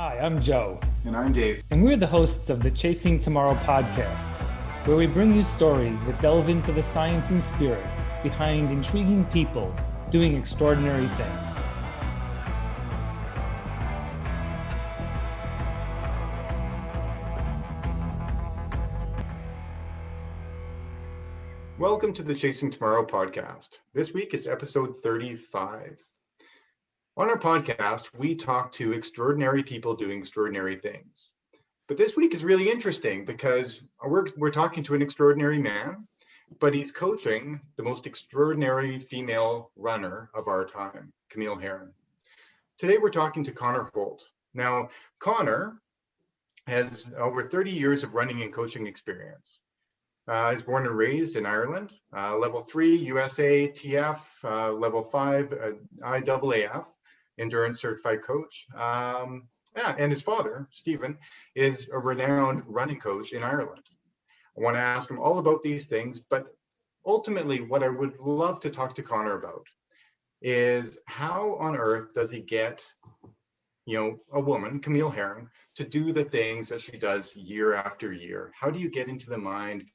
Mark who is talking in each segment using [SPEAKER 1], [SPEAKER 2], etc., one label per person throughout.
[SPEAKER 1] Hi, I'm Joe.
[SPEAKER 2] And I'm Dave.
[SPEAKER 1] And we're the hosts of the Chasing Tomorrow podcast, where we bring you stories that delve into the science and spirit behind intriguing people doing extraordinary things.
[SPEAKER 2] Welcome to the Chasing Tomorrow podcast. This week it's episode 35. On our podcast, we talk to extraordinary people doing extraordinary things. But this week is really interesting because we're talking to an extraordinary man, but he's coaching the most extraordinary female runner of our time, Camille Heron. Today we're talking to Conor Holt. Now, Conor has over 30 years of running and coaching experience. He's born and raised in Ireland, level 3 USATF, level 5 IAAF, endurance certified coach. And his father, Stephen, is a renowned running coach in Ireland. I want to ask him all about these things, but ultimately what I would love to talk to Conor about is how on earth does he get, a woman, Camille Heron, to do the things that she does year after year? How do you get into the mind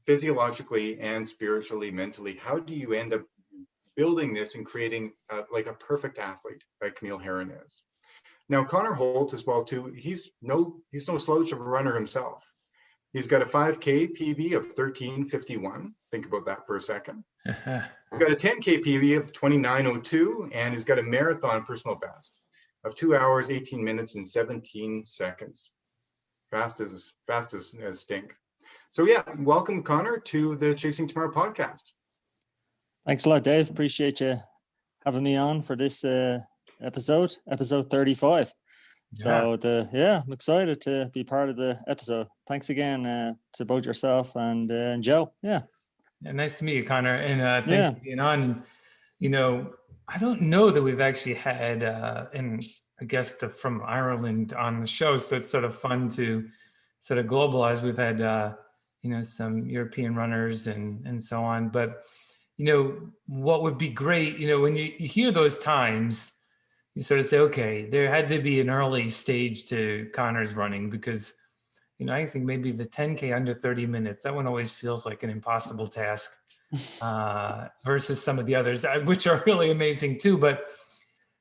[SPEAKER 2] physiologically and spiritually, mentally? How do you end up building this and creating like a perfect athlete like Camille Heron is? Now, Conor Holt as well too, he's no slouch of a runner himself. He's got a 5K PB of 13:51. Think about that for a second. He's got a 10K PB of 29:02, and he's got a marathon personal best of 2 hours, 18 minutes, and 17 seconds. Fast as stink. So yeah, welcome Conor to the Chasing Tomorrow podcast.
[SPEAKER 3] Thanks a lot, Dave. Appreciate you having me on for this episode 35. So I'm excited to be part of the episode. Thanks again to both yourself and Joe. Yeah,
[SPEAKER 1] nice to meet you, Conor. And thanks for being on. I don't know that we've actually had a guest from Ireland on the show, so it's sort of fun to sort of globalize. We've had some European runners and so on, but what would be great, when you hear those times, you sort of say, okay, there had to be an early stage to Conor's running, because I think maybe the 10K under 30 minutes, that one always feels like an impossible task versus some of the others, which are really amazing too. But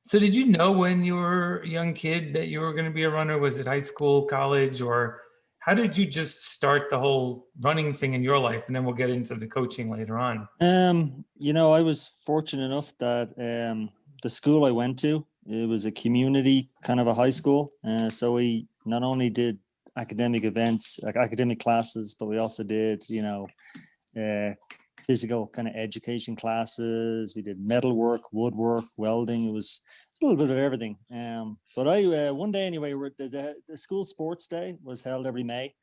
[SPEAKER 1] so did you know when you were a young kid that you were going to be a runner? Was it high school, college, or how did you just start the whole running thing in your life? And then we'll get into the coaching later on.
[SPEAKER 3] I was fortunate enough that the school I went to, it was a community kind of a high school. So we not only did academic events, like academic classes, but we also did, physical kind of education classes. We did metalwork, woodwork, welding. It was a little bit of everything. But I one day anyway, the school sports day was held every May,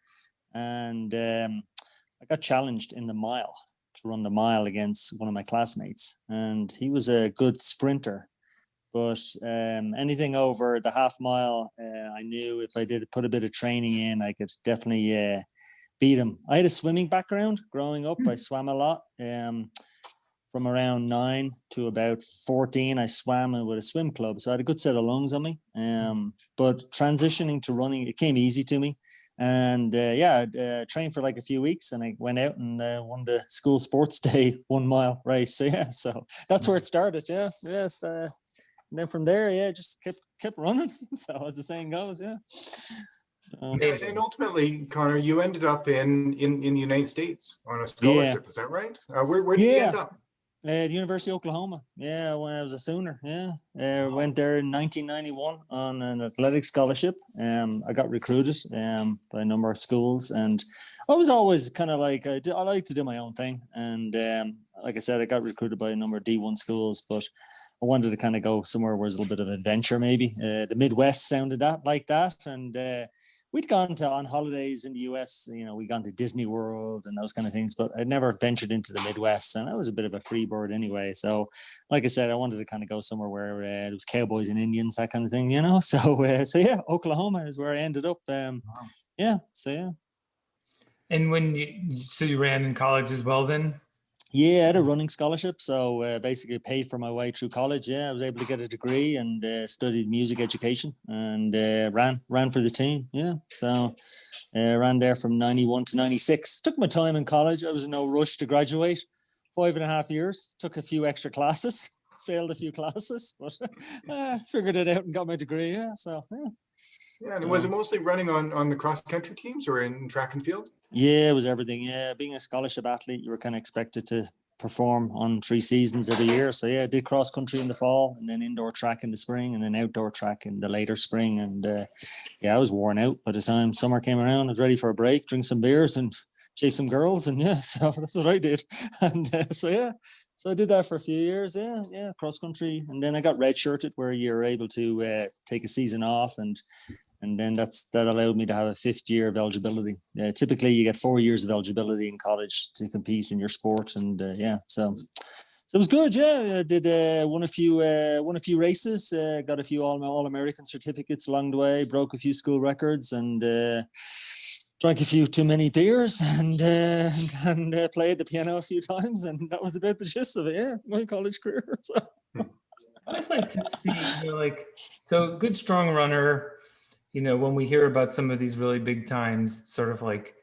[SPEAKER 3] and I got challenged in the mile to run the mile against one of my classmates, and he was a good sprinter. But anything over the half mile, I knew if I did put a bit of training in, I could definitely beat him. I had a swimming background growing up. I swam a lot. From around 9 to about 14, I swam with a swim club. So I had a good set of lungs on me. But transitioning to running, it came easy to me. And I trained for like a few weeks, and I went out and won the school sports day 1 mile race. So that's where it started. Yes. And then from there, just kept running. So as the saying goes, So,
[SPEAKER 2] and ultimately, Conor, you ended up in the United States on a scholarship. Is that right? Where did you end up?
[SPEAKER 3] The University of Oklahoma. Yeah, when I was a Sooner. Went there in 1991 on an athletic scholarship. I got recruited by a number of schools, and I was always kind of like I like to do my own thing. And like I said, I got recruited by a number of D1 schools, but I wanted to kind of go somewhere where there's a little bit of adventure. Maybe the Midwest sounded like that, and we'd gone on holidays in the US, we'd gone to Disney World and those kind of things, but I'd never ventured into the Midwest, and I was a bit of a free bird anyway. So like I said, I wanted to kind of go somewhere where there was cowboys and Indians, that kind of thing, So Oklahoma is where I ended up.
[SPEAKER 1] Wow.
[SPEAKER 3] Yeah.
[SPEAKER 1] And when you ran in college as well then?
[SPEAKER 3] Yeah, I had a running scholarship, so basically paid for my way through college. Yeah, I was able to get a degree and studied music education and ran for the team. Yeah, so ran there from 91 to 96. Took my time in college. I was in no rush to graduate. 5.5 years. Took a few extra classes. Failed a few classes, but figured it out and got my degree. Yeah, so yeah.
[SPEAKER 2] Yeah, and was it mostly running on the cross country teams or in track and field?
[SPEAKER 3] Yeah, it was everything. Yeah, being a scholarship athlete, you were kind of expected to perform on 3 seasons every year. So yeah, I did cross country in the fall, and then indoor track in the spring, and then outdoor track in the later spring. And yeah, I was worn out by the time summer came around. I was ready for a break, drink some beers, and chase some girls. And yeah, so that's what I did. And so yeah, so I did that for a few years. Yeah, cross country, and then I got redshirted, where you're able to take a season off and then that allowed me to have a 5th year of eligibility. Typically, you get 4 years of eligibility in college to compete in your sport, and yeah, so it was good. Yeah, I did won a few races, got a few all American certificates along the way, broke a few school records, and drank a few too many beers, and played the piano a few times, and that was about the gist of it. Yeah, my college career. So.
[SPEAKER 1] I always like to see, like, so good strong runner. When we hear about some of these really big times, sort of like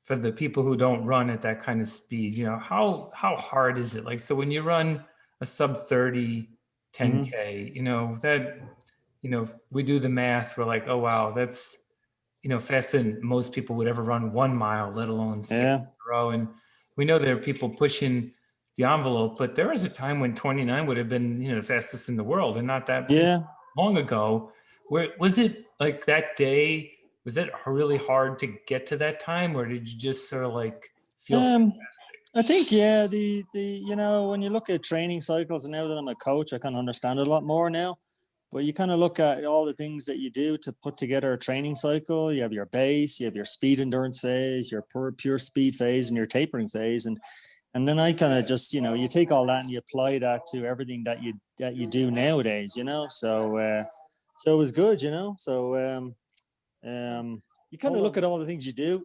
[SPEAKER 1] for the people who don't run at that kind of speed, how hard is it? Like, so when you run a sub 30 10K, that, we do the math, we're like, oh, wow, that's, faster than most people would ever run 1 mile, let alone 6 in a row. And we know there are people pushing the envelope, but there was a time when 29 would have been, the fastest in the world, and not that long ago. Where was it like that day? Was it really hard to get to that time, or did you just sort of like feel fantastic?
[SPEAKER 3] I think, yeah, the when you look at training cycles, and now that I'm a coach, I kind of understand it a lot more now. But you kind of look at all the things that you do to put together a training cycle. You have your base, you have your speed endurance phase, your pure speed phase, and your tapering phase, and then I kind of just, you take all that and you apply that to everything that you do nowadays, so it was good, So you kind of look at all the things you do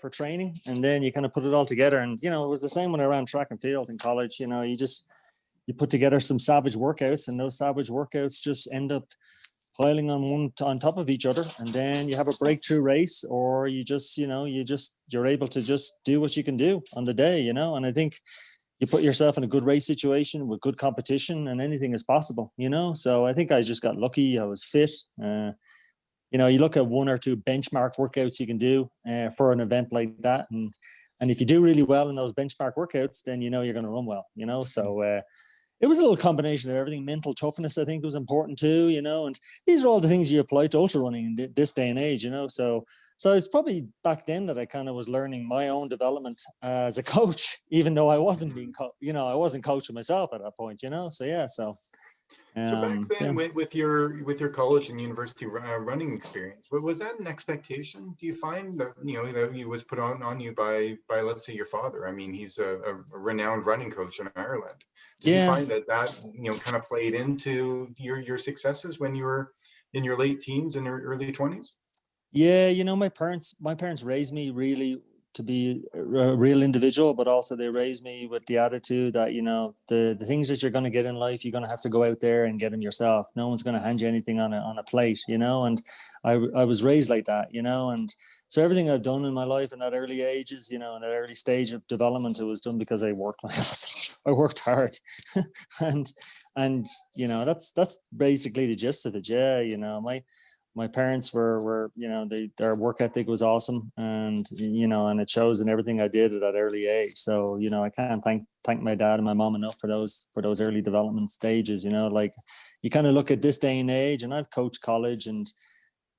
[SPEAKER 3] for training, and then you kind of put it all together. And it was the same when I ran track and field in college. You put together some savage workouts, and those savage workouts just end up piling on top of each other, and then you have a breakthrough race, or you're able to just do what you can do on the day, And I think you put yourself in a good race situation with good competition, and anything is possible, So I think I just got lucky. I was fit. You look at 1 or 2 benchmark workouts you can do for an event like that, and if you do really well in those benchmark workouts, then you're going to run well. So it was a little combination of everything. Mental toughness, I think, was important too. And these are all the things you apply to ultra running in this day and age. So it's probably back then that I kind of was learning my own development as a coach, even though I wasn't being, I wasn't coaching myself at that point. So yeah, so.
[SPEAKER 2] So back then, with your college and university running experience, was that an expectation? Do you find that that it was put on you by let's say your father? I mean, he's a renowned running coach in Ireland. Did you find that kind of played into your successes when you were in your late teens and early 20s?
[SPEAKER 3] Yeah, my parents raised me really to be a real individual, but also they raised me with the attitude that, the things that you're going to get in life, you're going to have to go out there and get them yourself. No one's going to hand you anything on a plate, and I was raised like that, and so everything I've done in my life in that early ages, in that early stage of development, it was done because I worked my ass off. I worked hard. and that's basically the gist of it. Yeah. My parents were their work ethic was awesome, and and it shows in everything I did at that early age. So I can't thank my dad and my mom enough for those early development stages. Like you kind of look at this day and age, and I've coached college, and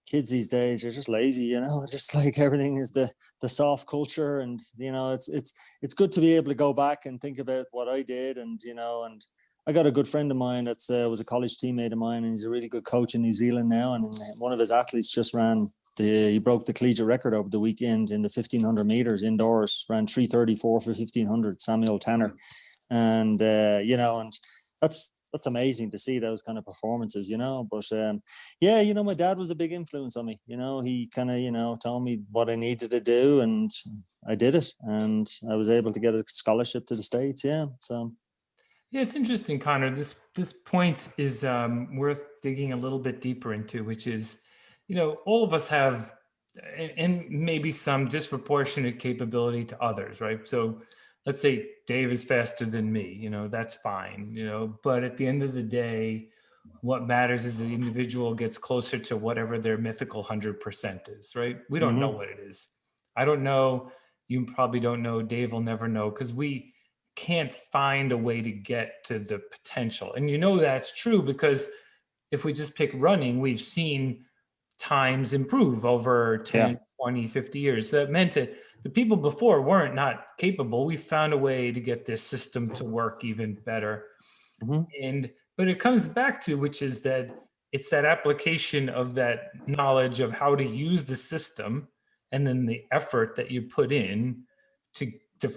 [SPEAKER 3] kids these days are just lazy. Just like everything is the soft culture, and it's good to be able to go back and think about what I did, and and I got a good friend of mine that's was a college teammate of mine, and he's a really good coach in New Zealand now. And one of his athletes just he broke the collegiate record over the weekend in the 1500 meters indoors, ran 3:34 for 1500, Samuel Tanner. And, and that's that's amazing to see those kind of performances, but yeah, my dad was a big influence on me. He kind of told me what I needed to do, and I did it, and I was able to get a scholarship to the States. Yeah, so
[SPEAKER 1] yeah, it's interesting, Connor. This point is worth digging a little bit deeper into, which is, all of us have, and maybe some disproportionate capability to others, right? So let's say Dave is faster than me, that's fine, but at the end of the day, what matters is the individual gets closer to whatever their mythical 100% is, right? We don't know what it is. I don't know. You probably don't know. Dave will never know, because we can't find a way to get to the potential. And that's true, because if we just pick running, we've seen times improve over 10, 20, 50 years. That meant that the people before weren't not capable. We found a way to get this system to work even better. But it comes back to, which is that it's that application of that knowledge of how to use the system, and then the effort that you put in to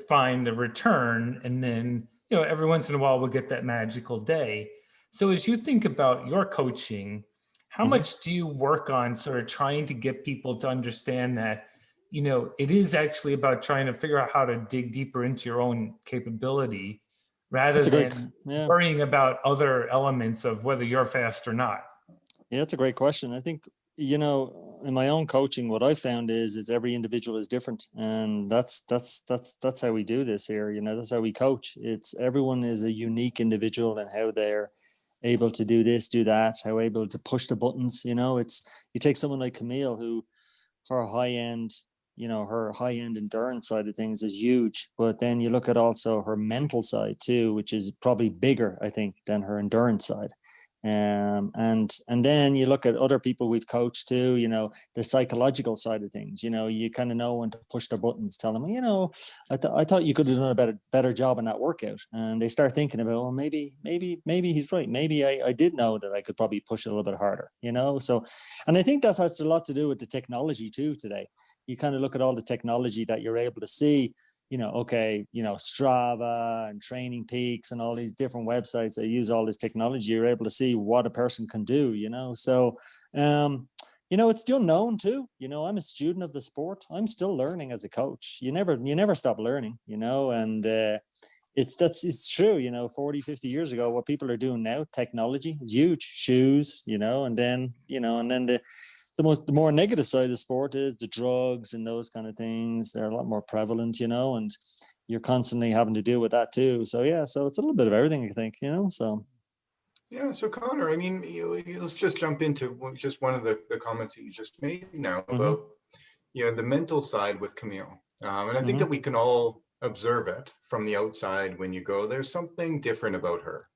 [SPEAKER 1] find the return. And then, every once in a while we'll get that magical day. So as you think about your coaching, how much do you work on sort of trying to get people to understand that, it is actually about trying to figure out how to dig deeper into your own capability, rather than worrying about other elements of whether you're fast or not?
[SPEAKER 3] Yeah, that's a great question. I think, in my own coaching, what I found is every individual is different, and that's how we do this here. That's how we coach. It's everyone is a unique individual, and how they're able to do this, do that, how able to push the buttons. It's, you take someone like Camille, who her high end endurance side of things is huge, but then you look at also her mental side too, which is probably bigger, I think, than her endurance side. And then you look at other people we've coached too, the psychological side of things. You kind of know when to push their buttons, tell them, I thought you could have done a better job in that workout. And they start thinking about, well, maybe he's right. Maybe I did know that I could probably push it a little bit harder, So, and I think that has a lot to do with the technology too today. You kind of look at all the technology that you're able to see, Strava and Training Peaks and all these different websites that use all this technology. You're able to see what a person can do, So, it's the unknown too. I'm a student of the sport. I'm still learning as a coach. You never stop learning, and it's true. 40, 50 years ago, what people are doing now, technology is huge. Shoes, and then the more negative side of the sport is the drugs and those kind of things. They're a lot more prevalent, and you're constantly having to deal with that too. So yeah, so it's a little bit of everything, I think, so.
[SPEAKER 2] Yeah, so Connor, I mean, let's just jump into just one of the comments that you just made now about, the mental side with Camille. And I think that we can all observe it from the outside when you go, there's something different about her,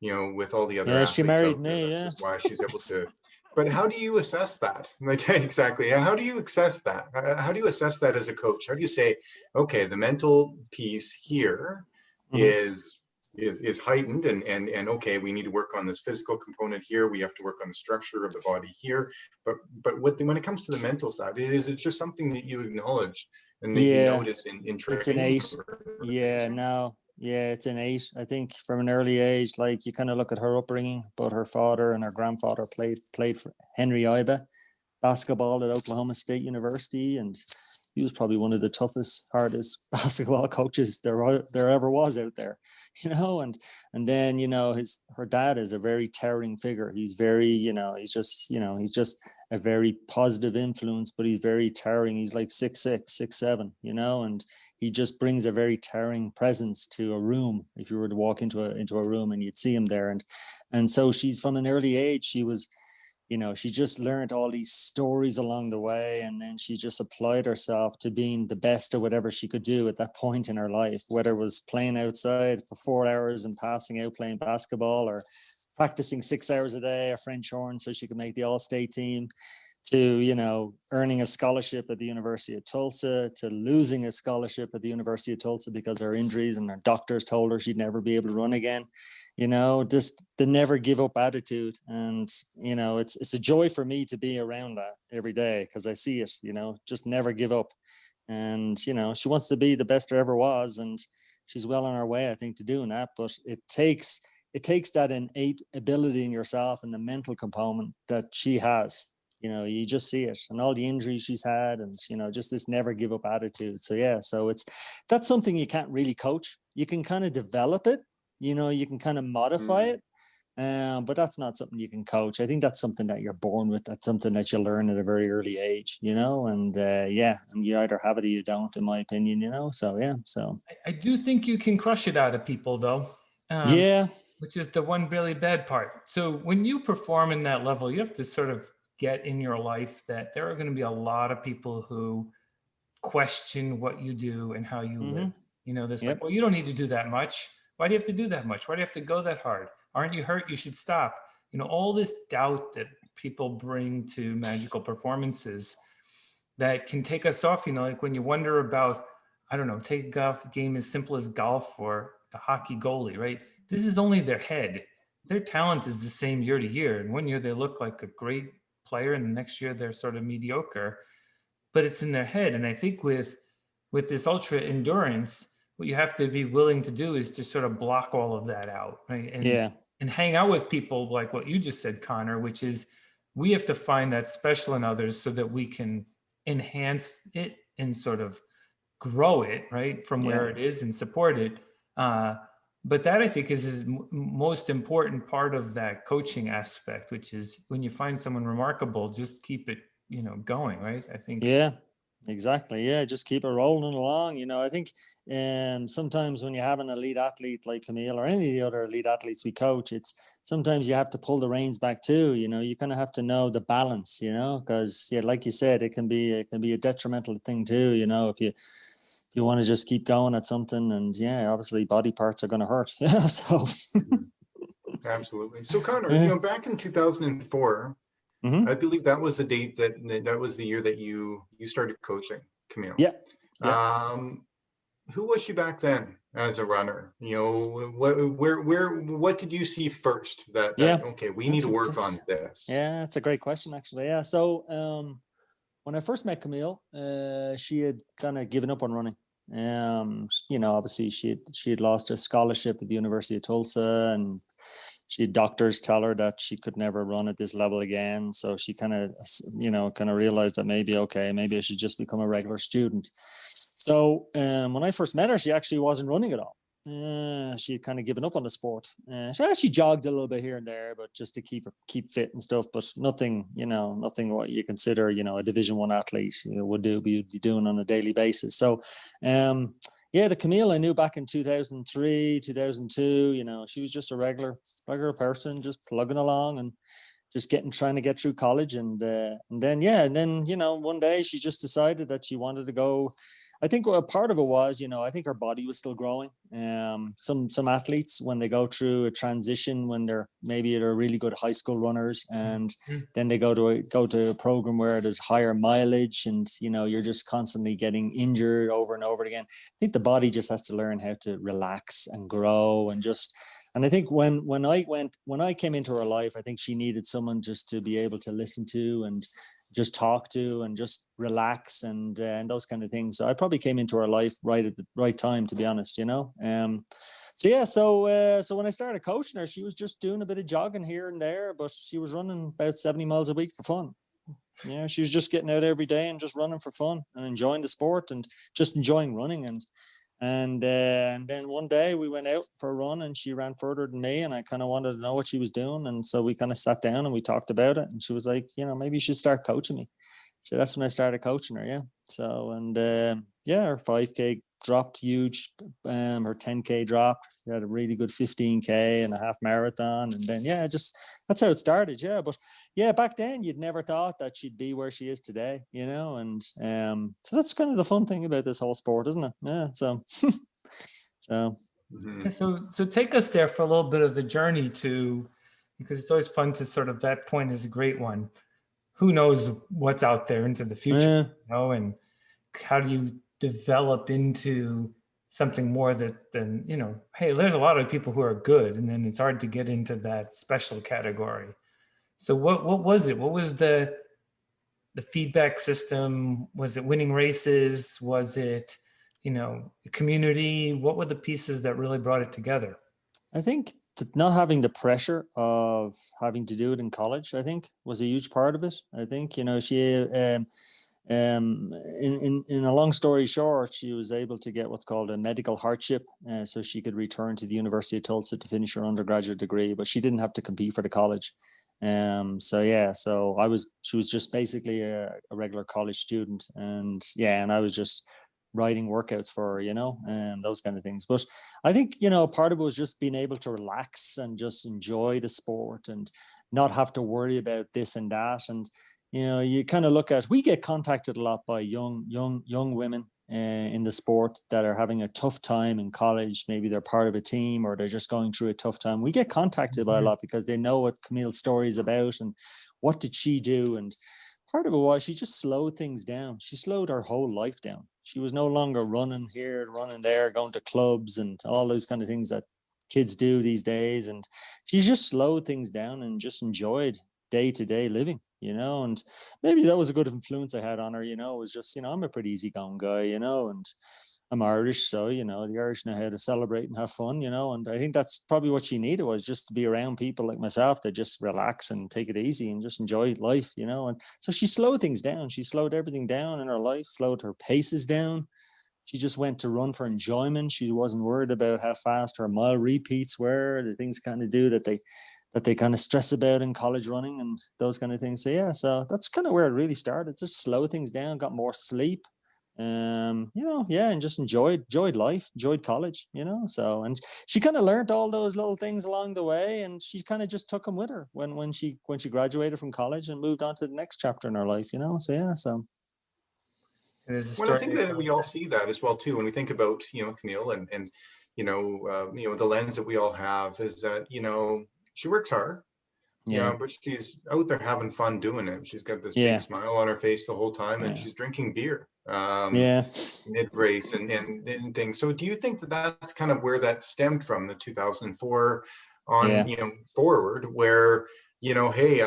[SPEAKER 2] with all the other athletes
[SPEAKER 3] she married
[SPEAKER 2] out there.
[SPEAKER 3] me,
[SPEAKER 2] That's just why she's able to. But how do you assess that? Like, exactly. How do you assess that? How do you assess that as a coach? How do you say, okay, the mental piece here is heightened, and okay, we need to work on this physical component here. We have to work on the structure of the body here. But when it comes to the mental side, is it just something that you acknowledge and that you notice in training?
[SPEAKER 3] It's innate. It's innate. I think from an early age, like you kind of look at her upbringing, both her father and her grandfather played for Henry Iba basketball at Oklahoma State University, and he was probably one of the toughest, hardest basketball coaches there ever was out there, and then, her dad is a very towering figure. He's very, he's just a very positive influence, but he's very towering. He's like 6'6", 6'7", and he just brings a very towering presence to a room. If you were to walk into a room and you'd see him there. And so she's, from an early age, she was, she just learned all these stories along the way, and then she just applied herself to being the best at whatever she could do at that point in her life, whether it was playing outside for 4 hours and passing out playing basketball, or practicing 6 hours a day, a French horn, so she could make the all-state team, to, earning a scholarship at the University of Tulsa, to losing a scholarship at the University of Tulsa because of her injuries, and her doctors told her she'd never be able to run again. Just the never give up attitude. And, it's a joy for me to be around that every day, because I see it, just never give up. And, she wants to be the best there ever was, and she's well on her way, I think, to doing that. But it takes it takes that innate ability in yourself and the mental component that she has. You just see it, and all the injuries she's had, and just this never give up attitude. So yeah, so that's something you can't really coach. You can kind of develop it, you can kind of modify it, but that's not something you can coach. I think that's something that you're born with. That's something that you learn at a very early age, and and you either have it or you don't, in my opinion, So yeah, so
[SPEAKER 1] I do think you can crush it out of people, though.
[SPEAKER 3] Yeah.
[SPEAKER 1] Which is the one really bad part. So when you perform in that level, you have to sort of get in your life that there are going to be a lot of people who question what you do and how you live. This like, well, you don't need to do that much. Why do you have to do that much? Why do you have to go that hard? Aren't you hurt? You should stop. All this doubt that people bring to magical performances that can take us off. Like when you wonder about, I don't know, take a golf game as simple as golf or the hockey goalie, right? This is only their head. Their talent is the same year to year. And one year they look like a great player, and the next year they're sort of mediocre, but it's in their head. And I think with this ultra endurance, what you have to be willing to do is to sort of block all of that out, right? And hang out with people like what you just said, Connor, which is we have to find that special in others so that we can enhance it and sort of grow it, right, from where it is and support it. But that I think is most important part of that coaching aspect, which is when you find someone remarkable, just keep it, going, right? I think.
[SPEAKER 3] Yeah, exactly. Yeah, just keep it rolling along. I think sometimes when you have an elite athlete like Camille or any of the other elite athletes we coach, it's sometimes you have to pull the reins back too. You kind of have to know the balance. Because like you said, it can be a detrimental thing too. If you want to just keep going at something, and obviously body parts are going to hurt. So
[SPEAKER 2] absolutely. So Connor, back in 2004, I believe that was the date that was the year that you started coaching Camille.
[SPEAKER 3] Yeah.
[SPEAKER 2] Who was she back then as a runner? What did you see first that okay, we need to work on this?
[SPEAKER 3] Yeah, that's a great question, actually. Yeah. So when I first met Camille, she had kind of given up on running. Obviously she had lost a scholarship at the University of Tulsa, and she had doctors tell her that she could never run at this level again. So she kind of realized that maybe I should just become a regular student. So when I first met her, she actually wasn't running at all. She had kind of given up on the sport. She actually jogged a little bit here and there, but just to keep fit and stuff, but nothing what you consider, a Division I athlete would be doing on a daily basis. So, the Camille I knew back in 2003, 2002, she was just a regular person, just plugging along and just trying to get through college. And then one day she just decided that she wanted to go. I think a part of it was, I think her body was still growing. Some athletes, when they go through a transition, when they're really good high school runners, and then they go to a program where there's higher mileage, and you're just constantly getting injured over and over again. I think the body just has to learn how to relax and grow, and I think when I came into her life, I think she needed someone just to be able to listen to and just talk to and just relax and those kind of things. So I probably came into her life right at the right time, to be honest, So when I started coaching her, she was just doing a bit of jogging here and there, but she was running about 70 miles a week for fun. She was just getting out every day and just running for fun and enjoying the sport and just enjoying running. And then one day we went out for a run, and she ran further than me, and I kind of wanted to know what she was doing. And so we kind of sat down and we talked about it, and she was like, maybe you should start coaching me. So that's when I started coaching her. Yeah. So, and her 5K dropped huge. Her 10K dropped. She had a really good 15K and a half marathon. And then, that's how it started. Yeah. But back then you'd never thought that she'd be where she is today, and so that's kind of the fun thing about this whole sport, isn't it? Yeah. So,
[SPEAKER 1] So take us there for a little bit of the journey because it's always fun to sort of, that point is a great one. Who knows what's out there into the future, and how do you develop into something more than, hey, there's a lot of people who are good, and then it's hard to get into that special category. So what was it? What was the feedback system? Was it winning races? Was it, community? What were the pieces that really brought it together?
[SPEAKER 3] I think not having the pressure of having to do it in college, I think, was a huge part of it. I think, she, in a long story short, she was able to get what's called a medical hardship, so she could return to the University of Tulsa to finish her undergraduate degree, but she didn't have to compete for the college. She was just basically a regular college student, and I was just writing workouts for her, and those kind of things. But I think, part of it was just being able to relax and just enjoy the sport and not have to worry about this and that. And, you kind of look at, we get contacted a lot by young women in the sport that are having a tough time in college. Maybe they're part of a team or they're just going through a tough time. We get contacted by a lot because they know what Camille's story is about and what did she do. And part of it was she just slowed things down. She slowed her whole life down. She was no longer running here, running there, going to clubs and all those kind of things that kids do these days. And she just slowed things down and just enjoyed day-to-day living, and maybe that was a good influence I had on her. It was just, I'm a pretty easygoing guy, and I'm Irish, so the Irish know how to celebrate and have fun, and I think that's probably what she needed, was just to be around people like myself that just relax and take it easy and just enjoy life, and so she slowed things down. She slowed everything down in her life, slowed her paces down. She just went to run for enjoyment. She wasn't worried about how fast her mile repeats were, the things kind of do that they kind of stress about in college running and those kind of things. So that's kind of where it really started. Just slow things down, got more sleep, and just enjoyed life, enjoyed college, so, and she kind of learned all those little things along the way, and she kind of just took them with her when she graduated from college and moved on to the next chapter in her life, so.
[SPEAKER 2] Well, I think that we all see that as well too when we think about Camille and the lens that we all have is that she works hard, but she's out there having fun doing it. She's got this big smile on her face the whole time, and she's drinking beer mid-race and things. So do you think that that's kind of where that stemmed from, the 2004 on forward, where hey,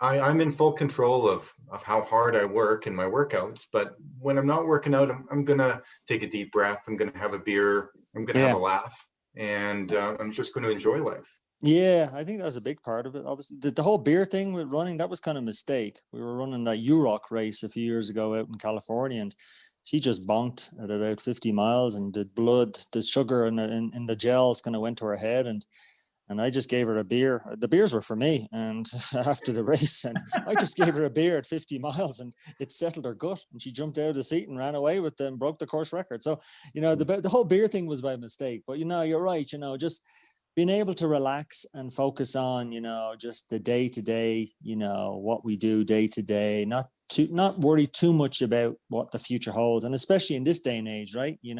[SPEAKER 2] I'm in full control of how hard I work in my workouts, but when I'm not working out, I'm gonna take a deep breath, I'm gonna have a beer, I'm gonna have a laugh, and I'm just going to enjoy life.
[SPEAKER 3] Yeah, I think that was a big part of it. Obviously, the whole beer thing with running, that was kind of a mistake. We were running that UROC race a few years ago out in California, and she just bonked at about 50 miles, and the sugar in the gels kind of went to her head, and I just gave her a beer. The beers were for me, and after the race, and I just gave her a beer at 50 miles, and it settled her gut, and she jumped out of the seat and ran away with them, broke the course record. So, the whole beer thing was by mistake. But you're right. Just being able to relax and focus on, just the day to day, what we do day to day, not worry too much about what the future holds, and especially in this day and age, right? You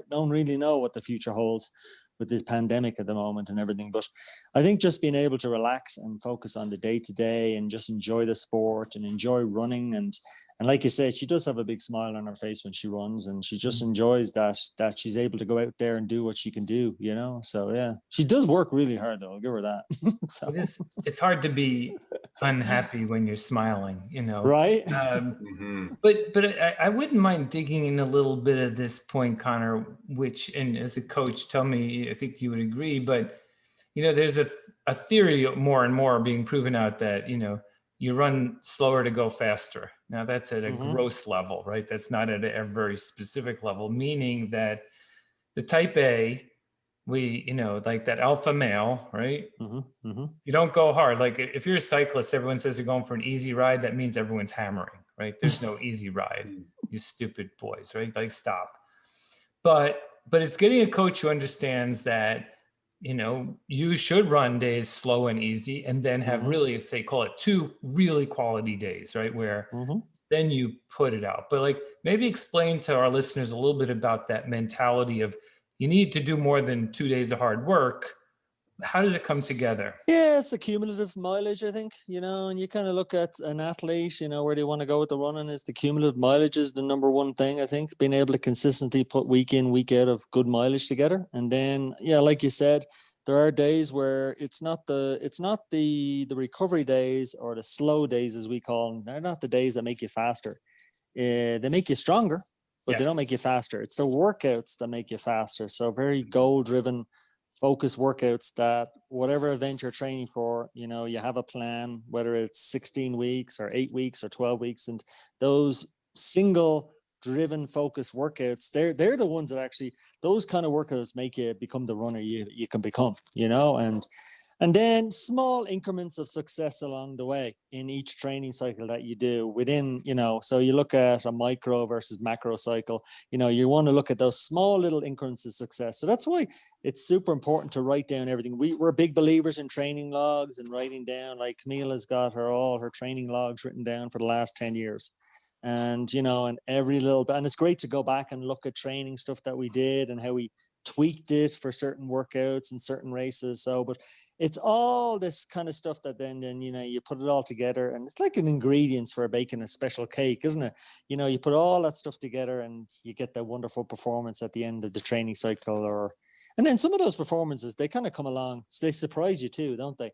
[SPEAKER 3] don't really know what the future holds with this pandemic at the moment and everything. But I think just being able to relax and focus on the day to day and just enjoy the sport and enjoy running. And like you said, she does have a big smile on her face when she runs, and she just enjoys that she's able to go out there and do what she can do, So she does work really hard though. I'll give her that. So.
[SPEAKER 1] It's hard to be unhappy when you're smiling,
[SPEAKER 3] Right.
[SPEAKER 1] But I wouldn't mind digging in a little bit of this point, Conor, which, and as a coach, tell me, I think you would agree, but there's a theory more and more being proven out that you run slower to go faster. Now that's at a gross level, right? That's not at a very specific level, meaning that the type A, like that alpha male, right? You don't go hard. Like if you're a cyclist, everyone says you're going for an easy ride. That means everyone's hammering, right? There's no easy ride, you stupid boys, right? Like stop. But it's getting a coach who understands that, you should run days slow and easy, and then have really, call it 2 really quality days, right? Where then you put it out. But like maybe explain to our listeners a little bit about that mentality of you need to do more than 2 days of hard work. How does it come together?
[SPEAKER 3] Yeah, it's a cumulative mileage, I think, and you kind of look at an athlete, where they want to go with the running. Is the cumulative mileage is the number one thing, I think, being able to consistently put week in, week out of good mileage together. And then, like you said, there are days where it's not the recovery days or the slow days, as we call them. They're not the days that make you faster. They make you stronger, but they don't make you faster. It's the workouts that make you faster. So very goal driven, focus workouts that whatever event you're training for, you know, you have a plan, whether it's 16 weeks or 8 weeks or 12 weeks. And those single driven focus workouts, they're the ones that actually, those kind of workouts make you become the runner you can become, you know. And then small increments of success along the way in each training cycle that you do within, you know, so you look at a micro versus macro cycle, you know, you want to look at those small little increments of success. So that's why it's super important to write down everything. We're big believers in training logs and writing down, like Camille has got all her training logs written down for the last 10 years. And, you know, and every little bit, and it's great to go back and look at training stuff that we did and how we tweaked it for certain workouts and certain races. So, but it's all this kind of stuff that then you know, you put it all together, and it's like an ingredients for baking a special cake, isn't it? You know, you put all that stuff together and you get that wonderful performance at the end of the training cycle. And then some of those performances, they kind of come along, they surprise you too, don't they?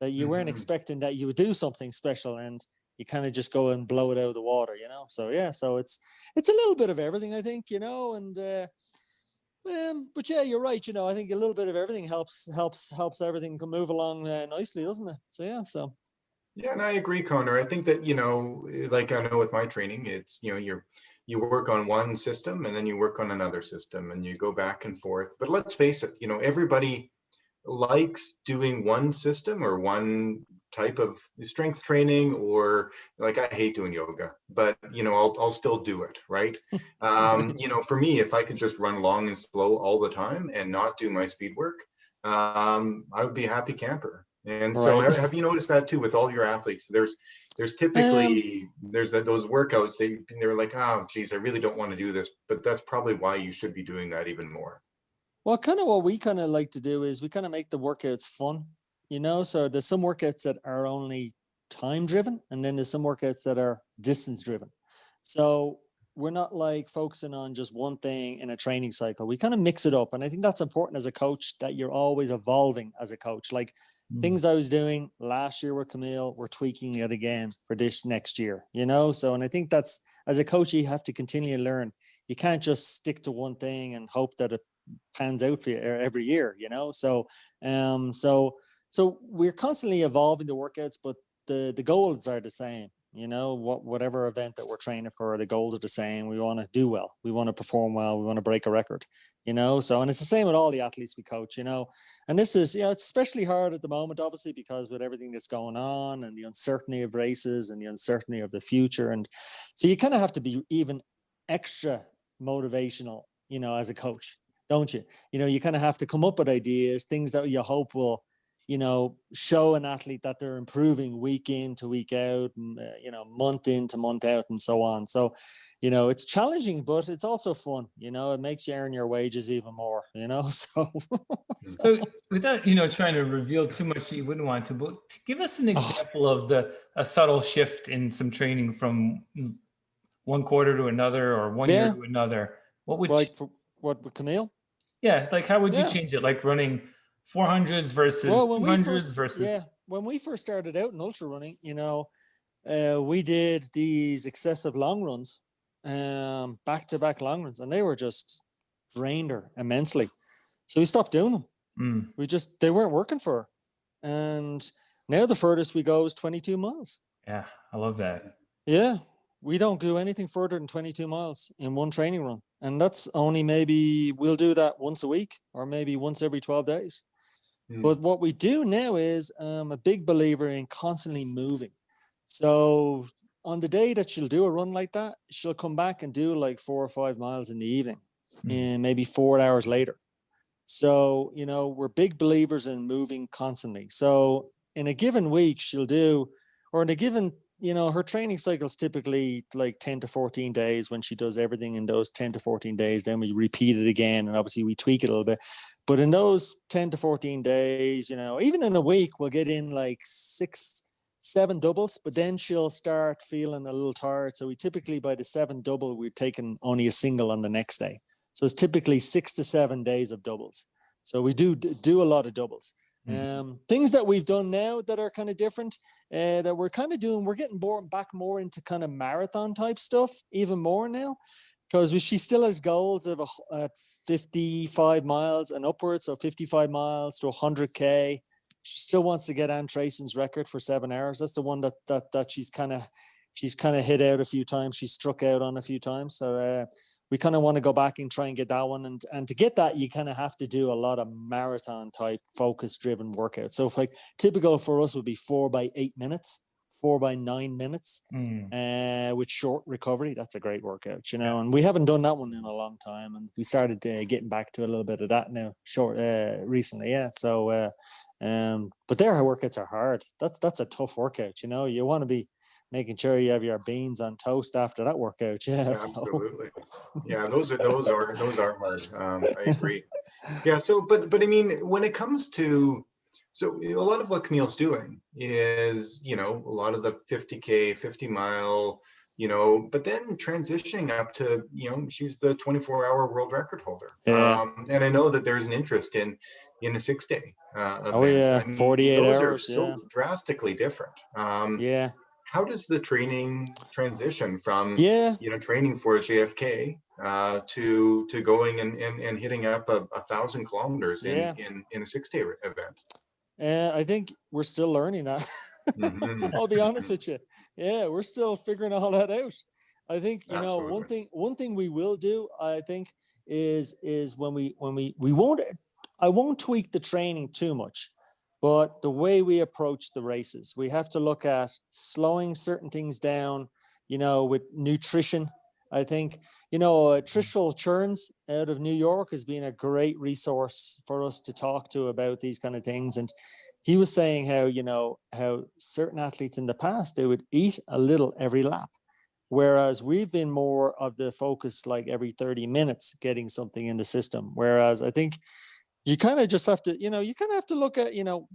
[SPEAKER 3] That you weren't expecting that you would do something special, and you kind of just go and blow it out of the water, you know? So yeah, so it's a little bit of everything, I think, you know. And but yeah, you're right. You know, I think a little bit of everything helps everything move along nicely, doesn't it? So yeah, so.
[SPEAKER 2] Yeah, and I agree, Conor. I think that, you know, like I know with my training, it's, you know, you work on one system and then you work on another system and you go back and forth. But let's face it, you know, everybody likes doing one system or one type of strength training, or like, I hate doing yoga, but you know, I'll still do it, right? You know, for me, if I could just run long and slow all the time and not do my speed work, I would be a happy camper. And so
[SPEAKER 3] Right.
[SPEAKER 2] have you noticed that too with all your athletes? There's typically those workouts, they're like, oh geez, I really don't want to do this, but that's probably why you should be doing that even more.
[SPEAKER 3] Well, kind of what we kind of like to do is we kind of make the workouts fun, you know. So there's some workouts that are only time driven, and then there's some workouts that are distance driven. So we're not like focusing on just one thing in a training cycle. We kind of mix it up. And I think that's important as a coach, that you're always evolving as a coach. Like things I was doing last year with Camille, we're tweaking it again for this next year, you know? So, and I think that's, as a coach, you have to continue to learn. You can't just stick to one thing and hope that it pans out for you every year, you know? So we're constantly evolving the workouts, but the goals are the same. You know, whatever event that we're training for, the goals are the same. We want to do well. We want to perform well. We want to break a record, you know? So, and it's the same with all the athletes we coach, you know? And this is, you know, it's especially hard at the moment, obviously, because with everything that's going on and the uncertainty of races and the uncertainty of the future. And so you kind of have to be even extra motivational, you know, as a coach, don't you? You know, you kind of have to come up with ideas, things that you hope will, you know, show an athlete that they're improving week in to week out, and you know, month in to month out, and so on. So, you know, it's challenging, but it's also fun. You know, it makes you earn your wages even more. You know, so.
[SPEAKER 1] So without, you know, trying to reveal too much that you wouldn't want to, but give us an example of a subtle shift in some training from one quarter to another or one year to another. What would
[SPEAKER 3] like what with Camille?
[SPEAKER 1] Yeah, like how would you change it? Like running 400s versus 200s versus.
[SPEAKER 3] When we first started out in ultra running, you know, we did these excessive long runs, back-to-back long runs, and they were just drained her immensely. So we stopped doing them. They weren't working for her. And now the furthest we go is 22 miles.
[SPEAKER 1] Yeah, I love that.
[SPEAKER 3] Yeah, we don't do anything further than 22 miles in one training run. And that's only maybe we'll do that once a week or maybe once every 12 days. But what we do now is I'm a big believer in constantly moving. So on the day that she'll do a run like that, she'll come back and do like 4 or 5 miles in the evening and maybe 4 hours later. So, you know, we're big believers in moving constantly. So in a given week, she'll do, or in a given, you know, her training cycle is typically like 10 to 14 days when she does everything in those 10 to 14 days. Then we repeat it again. And obviously we tweak it a little bit. But in those 10 to 14 days, you know, even in a week, we'll get in like 6, 7 doubles, but then she'll start feeling a little tired. So we typically, by the 7th double, we're taking only a single on the next day. So it's typically 6 to 7 days of doubles. So we do a lot of doubles. Things that we've done now that are kind of different, that we're kind of doing, we're getting back more into kind of marathon type stuff, even more now. because she still has goals of at 55 miles and upwards, so 55 miles to 100K. She still wants to get Anne Tracen's record for 7 hours. That's the one that she's kind of hit out a few times. She's struck out on a few times. So we kind of want to go back and try and get that one. And to get that, you kind of have to do a lot of marathon type focus driven workouts. So if like typical for us would be 4 by 8 minutes. 4 by 9 minutes with short recovery. That's a great workout, you know, and we haven't done that one in a long time, and we started getting back to a little bit of that now recently. So but their workouts are hard. That's a tough workout, you know. You want to be making sure you have your beans on toast after that workout. So.
[SPEAKER 2] Absolutely. Yeah, those are hard. I agree. Yeah, so but I mean, when it comes to, so a lot of what Camille's doing is, you know, a lot of the 50K, 50 mile, you know, but then transitioning up to, you know, she's the 24-hour world record holder.
[SPEAKER 3] Yeah.
[SPEAKER 2] And I know that there's an interest in a 6-day event.
[SPEAKER 3] Oh yeah,
[SPEAKER 2] I mean,
[SPEAKER 3] 48
[SPEAKER 2] those
[SPEAKER 3] hours.
[SPEAKER 2] are so drastically different.
[SPEAKER 3] Yeah.
[SPEAKER 2] How does the training transition from,
[SPEAKER 3] you
[SPEAKER 2] know, training for JFK to going and hitting up 1,000 kilometers in a 6-day event?
[SPEAKER 3] I think we're still learning that. I'll be honest with you. Yeah, we're still figuring all that out. I think, you know, one thing we will do, I think, is when we won't, I won't tweak the training too much, but the way we approach the races, we have to look at slowing certain things down, you know, with nutrition. I think, you know, Trishul Churns out of New York has been a great resource for us to talk to about these kind of things. And he was saying how, you know, how certain athletes in the past, they would eat a little every lap. Whereas we've been more of the focus, like every 30 minutes, getting something in the system. Whereas I think you kind of just have to, you know, you kind of have to look at, you know,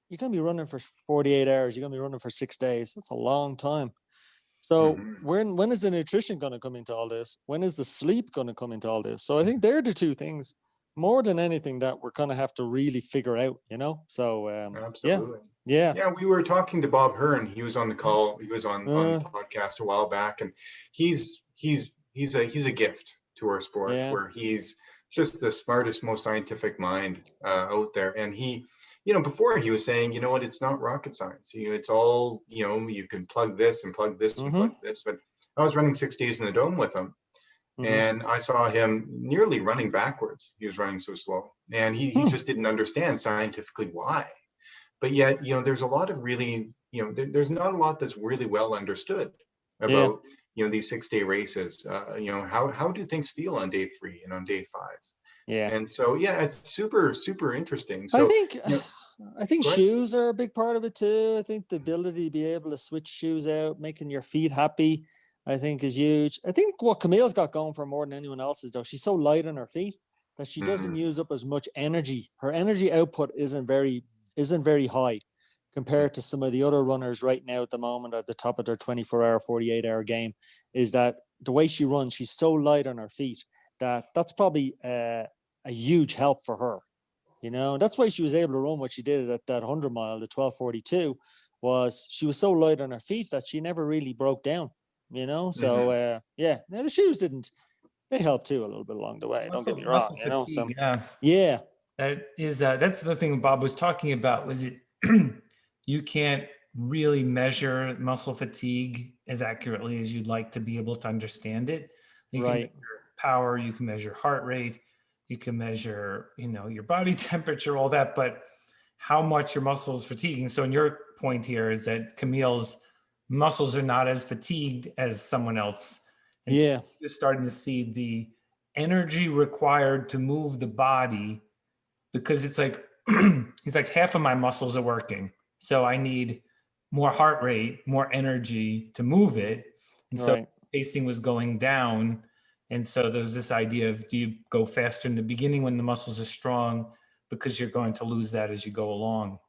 [SPEAKER 3] you're going to be running for 48 hours. You're going to be running for 6 days. That's a long time. So when is the nutrition going to come into all this? When is the sleep going to come into all this? So I think they're the two things more than anything that we're going to have to really figure out, you know? So
[SPEAKER 2] absolutely.
[SPEAKER 3] Yeah.
[SPEAKER 2] We were talking to Bob Hearn. He was on the call. He was on the podcast a while back, and he's a gift to our sport, where he's just the smartest, most scientific mind out there. And he, you know, before he was saying, you know what, it's not rocket science. You know, it's all, you know, you can plug this and plug this and plug this. But I was running 6 days in the dome with him, and I saw him nearly running backwards. He was running so slow, and he just didn't understand scientifically why. But yet, you know, there's a lot of really, you know, there's not a lot that's really well understood about, you know, these 6-day races. You know, how do things feel on day 3 and on day 5?
[SPEAKER 3] Yeah.
[SPEAKER 2] And so, it's super, super interesting. So
[SPEAKER 3] I think shoes are a big part of it too. I think the ability to be able to switch shoes out, making your feet happy, I think is huge. I think what Camille's got going for more than anyone else is, though, she's so light on her feet that she doesn't use up as much energy. Her energy output isn't very high compared to some of the other runners right now at the moment at the top of their 24-hour, 48-hour game. Is that the way she runs, she's so light on her feet that's probably a huge help for her. You know, that's why she was able to run what she did at that 100 mile, the 12:42, was she was so light on her feet that she never really broke down, you know? So, now the shoes they helped too a little bit along the way. Don't get me wrong, you know? So, yeah.
[SPEAKER 1] That's the thing Bob was talking about, was it you can't really measure muscle fatigue as accurately as you'd like to be able to understand it. You can measure power, you can measure heart rate, you can measure, you know, your body temperature, all that, but how much your muscles fatiguing. So in your point here is that Camille's muscles are not as fatigued as someone else. And so you're starting to see the energy required to move the body, because it's like, he's like, half of my muscles are working. So I need more heart rate, more energy to move it. And so pacing was going down. And so there was this idea of, do you go faster in the beginning when the muscles are strong, because you're going to lose that as you go along?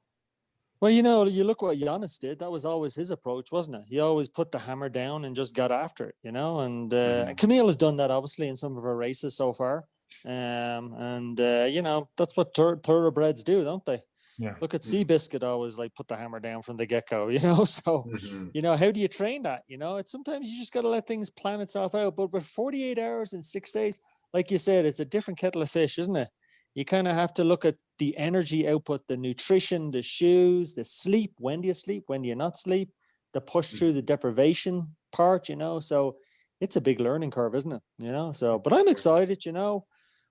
[SPEAKER 3] Well, you know, you look what Giannis did. That was always his approach, wasn't it? He always put the hammer down and just got after it, you know. And Camille has done that, obviously, in some of her races so far. You know, that's what thoroughbreds do, don't they?
[SPEAKER 1] Yeah.
[SPEAKER 3] look at Seabiscuit always like put the hammer down from the get-go, you know. So, you know, how do you train that? You know, it's sometimes you just got to let things plan itself out. But with 48 hours and 6 days, like you said, it's a different kettle of fish, isn't it? You kind of have to look at the energy output, the nutrition, the shoes, the sleep. When do you sleep? When do you not sleep? The push through the deprivation part, you know. So it's a big learning curve, isn't it? You know, so, but I'm excited, you know.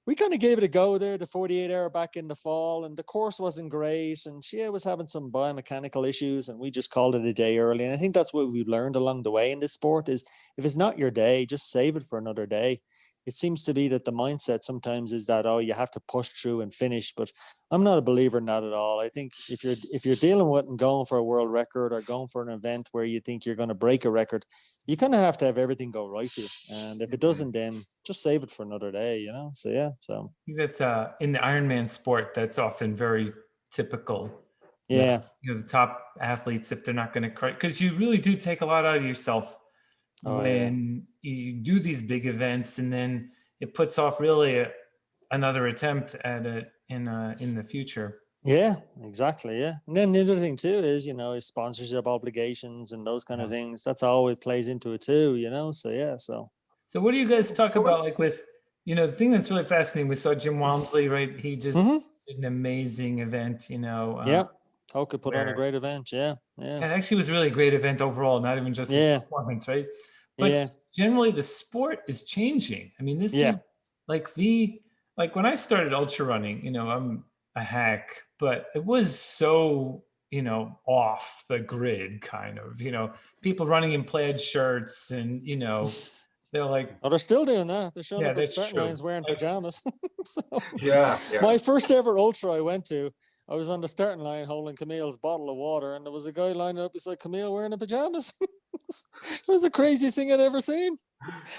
[SPEAKER 3] We kind of gave it a go there, the 48-hour back in the fall, and the course wasn't great. And she was having some biomechanical issues, and we just called it a day early. And I think that's what we've learned along the way in this sport is if it's not your day, just save it for another day. It seems to be that the mindset sometimes is that, oh, you have to push through and finish. But I'm not a believer in that at all. I think if you're dealing with and going for a world record or going for an event where you think you're going to break a record, you kind of have to have everything go right for you. And if it doesn't, then just save it for another day, you know? So, yeah. So
[SPEAKER 1] I think that's in the Ironman sport, that's often very typical.
[SPEAKER 3] yeah.
[SPEAKER 1] You know, the top athletes, if they're not going to, because you really do take a lot out of yourself when you do these big events, and then it puts off really another attempt at it in the future.
[SPEAKER 3] Yeah, exactly. Yeah. And then the other thing too is, you know, sponsorship obligations and those kind of things. That's always plays into it too, you know? So, yeah. So
[SPEAKER 1] what do you guys talk about? Like with, you know, the thing that's really fascinating, we saw Jim Walmsley, right? He just did an amazing event, you know.
[SPEAKER 3] Yeah. Hoka put on a great event. Yeah. Yeah.
[SPEAKER 1] It actually was a really great event overall, not even just his performance, right? But generally the sport is changing. I mean, this is like when I started ultra running, you know, I'm a hack, but it was so, you know, off the grid kind of, you know, people running in plaid shirts and, you know, they're like,
[SPEAKER 3] oh, they're still doing that. They're showing up at starting lines wearing pajamas. So, my first ever ultra I went to, I was on the starting line holding Camille's bottle of water, and there was a guy lining up beside Camille wearing the pajamas. It was the craziest thing I'd ever seen.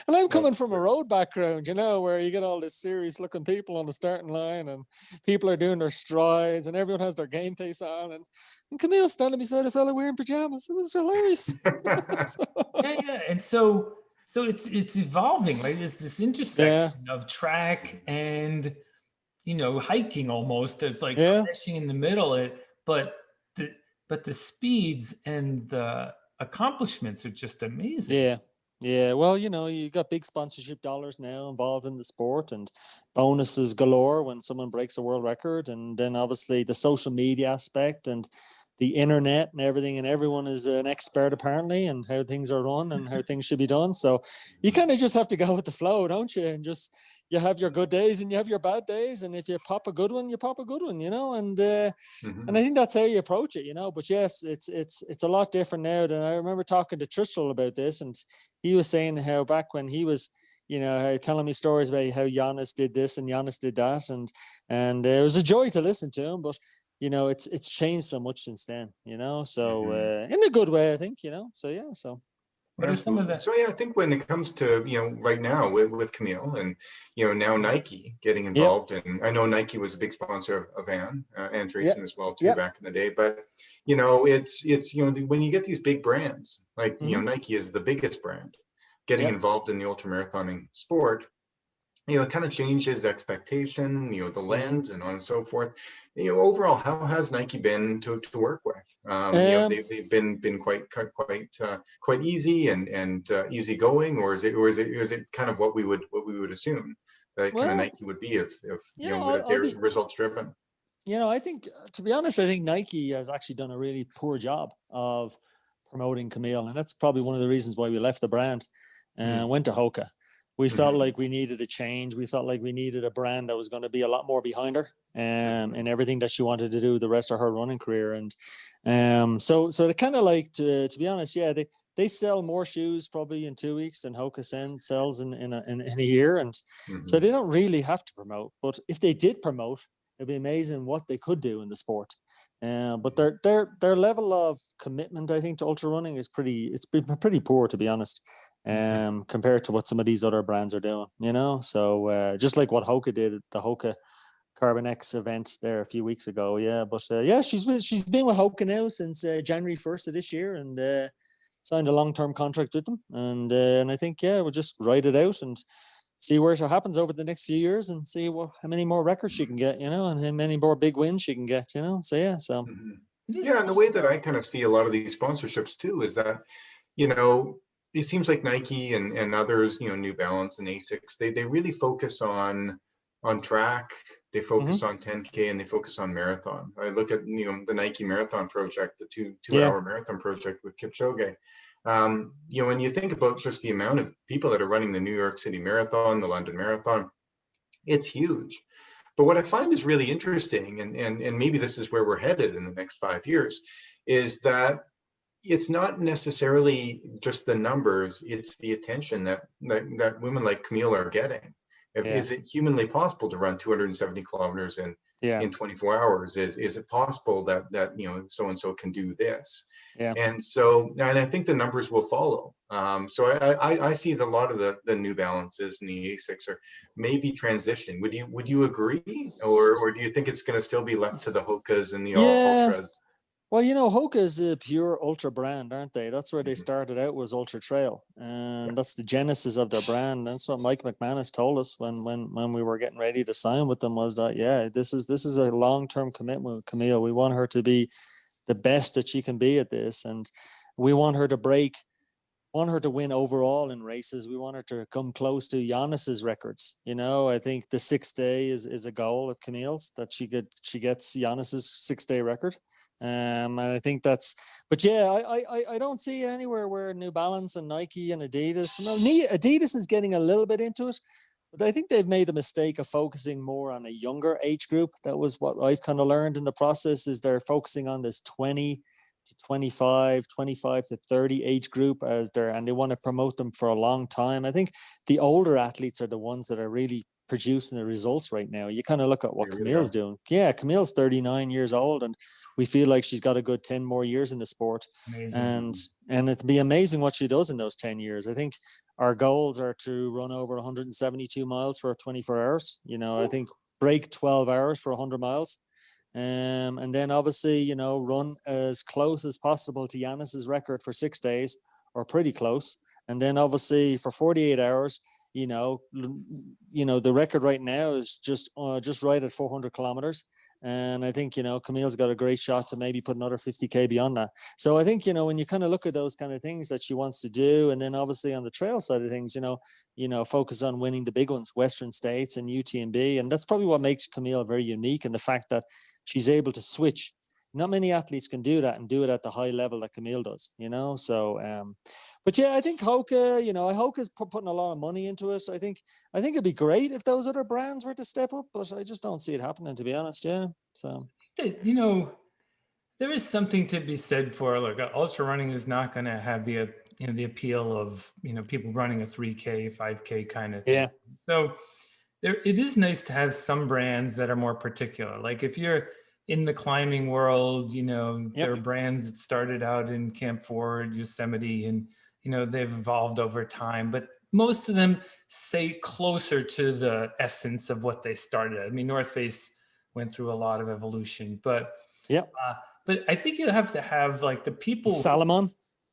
[SPEAKER 3] And I'm coming from a road background, you know, where you get all this serious looking people on the starting line and people are doing their strides and everyone has their game face on. And Camille's standing beside a fella wearing pajamas. It was hilarious.
[SPEAKER 1] And so it's evolving, right? It's this intersection of track and, you know, hiking almost. It's like crashing in the middle. But the speeds and the accomplishments are just amazing.
[SPEAKER 3] Yeah, well, you know, you got big sponsorship dollars now involved in the sport and bonuses galore when someone breaks a world record. And then obviously the social media aspect and the internet and everything, and everyone is an expert apparently and how things are run and how things should be done. So you kind of just have to go with the flow, don't you? And just, you have your good days and you have your bad days. And if you pop a good one, you pop a good one, you know, and I think that's how you approach it, you know, but yes, it's a lot different now than I remember talking to Tristral about this. And he was saying how back when he was, you know, telling me stories about how Giannis did this and Giannis did that. And it was a joy to listen to him, but you know, it's changed so much since then, you know, so in a good way, I think, you know, so yeah, so.
[SPEAKER 1] What are some of the?
[SPEAKER 2] So yeah, I think when it comes to, you know, right now with Camille and, you know, now Nike getting involved, and I know Nike was a big sponsor of Anne Andreessen as well too back in the day. But you know, it's you know, when you get these big brands like you know, Nike is the biggest brand getting involved in the ultramarathoning sport, you know, it kind of changes expectation, you know, the lens and on and so forth. You know, overall, how has Nike been to work with? You know, they've been quite easy and easygoing, or is it kind of what we would assume that kind of Nike would be if you know if they're results driven?
[SPEAKER 3] You know, I think, to be honest, I think Nike has actually done a really poor job of promoting Camille, and that's probably one of the reasons why we left the brand and went to Hoka. We felt like we needed a change. We felt like we needed a brand that was going to be a lot more behind her and everything that she wanted to do the rest of her running career. And so they kind of like, to be honest, they sell more shoes probably in 2 weeks than Hoka sells in a year. And so they don't really have to promote. But if they did promote, it'd be amazing what they could do in the sport. But their level of commitment, I think, to ultra running is it's been pretty poor, to be honest. Compared to what some of these other brands are doing, you know, so just like what Hoka did at the Hoka Carbon X event there a few weeks ago, but she's been with Hoka now since January 1st of this year, and signed a long-term contract with them, and I think we'll just ride it out, and see what happens over the next few years and see how many more records she can get, and how many more big wins she can get, So yeah, so.
[SPEAKER 2] Mm-hmm. Yeah, and the way that I kind of see a lot of these sponsorships too is that, it seems like Nike and others, New Balance and Asics, they really focus on track, they focus on 10K, and they focus on marathon. I look at the Nike marathon project, the two-hour marathon project with Kipchoge. When you think about just the amount of people that are running the New York City Marathon, the London Marathon, it's huge. But what I find is really interesting, and maybe this is where we're headed in the next 5 years, is that it's not necessarily just the numbers, it's the attention that women like Camille are getting. Is it humanly possible to run 270 kilometers in 24 hours? Is it possible that so-and-so can do this? And I think the numbers will follow. So I see a lot of the New Balances and the Asics are maybe transitioning. Would you agree, or do you think it's going to still be left to the Hokas and the Ultras?
[SPEAKER 3] Well, Hoka is a pure ultra brand, aren't they? That's where they started out, was ultra trail, and that's the genesis of their brand. That's what Mike McManus told us when we were getting ready to sign with them, was that this is a long-term commitment with Camille. We want her to be the best that she can be at this, and we want her to win overall in races. We want her to come close to Giannis's records. I think the 6 day is a goal of Camille's, that she gets Giannis's 6-day record. And I think I don't see it anywhere where New Balance and Nike and Adidas. Adidas is getting a little bit into it, but I think they've made a mistake of focusing more on a younger age group. That was what I've kind of learned in the process, is they're focusing on this 20 to 25, 25 to 30 age group and they want to promote them for a long time. I think the older athletes are the ones that are really producing the results right now. You kind of look at what Camille's doing. Yeah, Camille's 39 years old, and we feel like she's got a good 10 more years in the sport. Amazing. And it'd be amazing what she does in those 10 years. I think our goals are to run over 172 miles for 24 hours. I think break 12 hours for 100 miles. And then obviously, run as close as possible to Giannis's record for 6 days, or pretty close. And then obviously for 48 hours, the record right now is just right at 400 kilometers. And I think, Camille's got a great shot to maybe put another 50K beyond that. So I think, when you kind of look at those kind of things that she wants to do, and then obviously on the trail side of things, focus on winning the big ones, Western States and UTMB. And that's probably what makes Camille very unique, and the fact that she's able to switch. Not many athletes can do that and do it at the high level that Camille does, So, but yeah, I think Hoka, Hoka's putting a lot of money into it. I think it'd be great if those other brands were to step up, but I just don't see it happening, to be honest. Yeah. So,
[SPEAKER 1] there is something to be said for, ultra running is not going to have the appeal of, people running a 3K, 5K kind of thing.
[SPEAKER 3] Yeah.
[SPEAKER 1] So it is nice to have some brands that are more particular. Like if you're in the climbing world, there are brands that started out in Camp Ford, Yosemite, and, they've evolved over time, but most of them stay closer to the essence of what they started. I mean, North Face went through a lot of evolution, but but I think you have to have the people.
[SPEAKER 3] Salomon.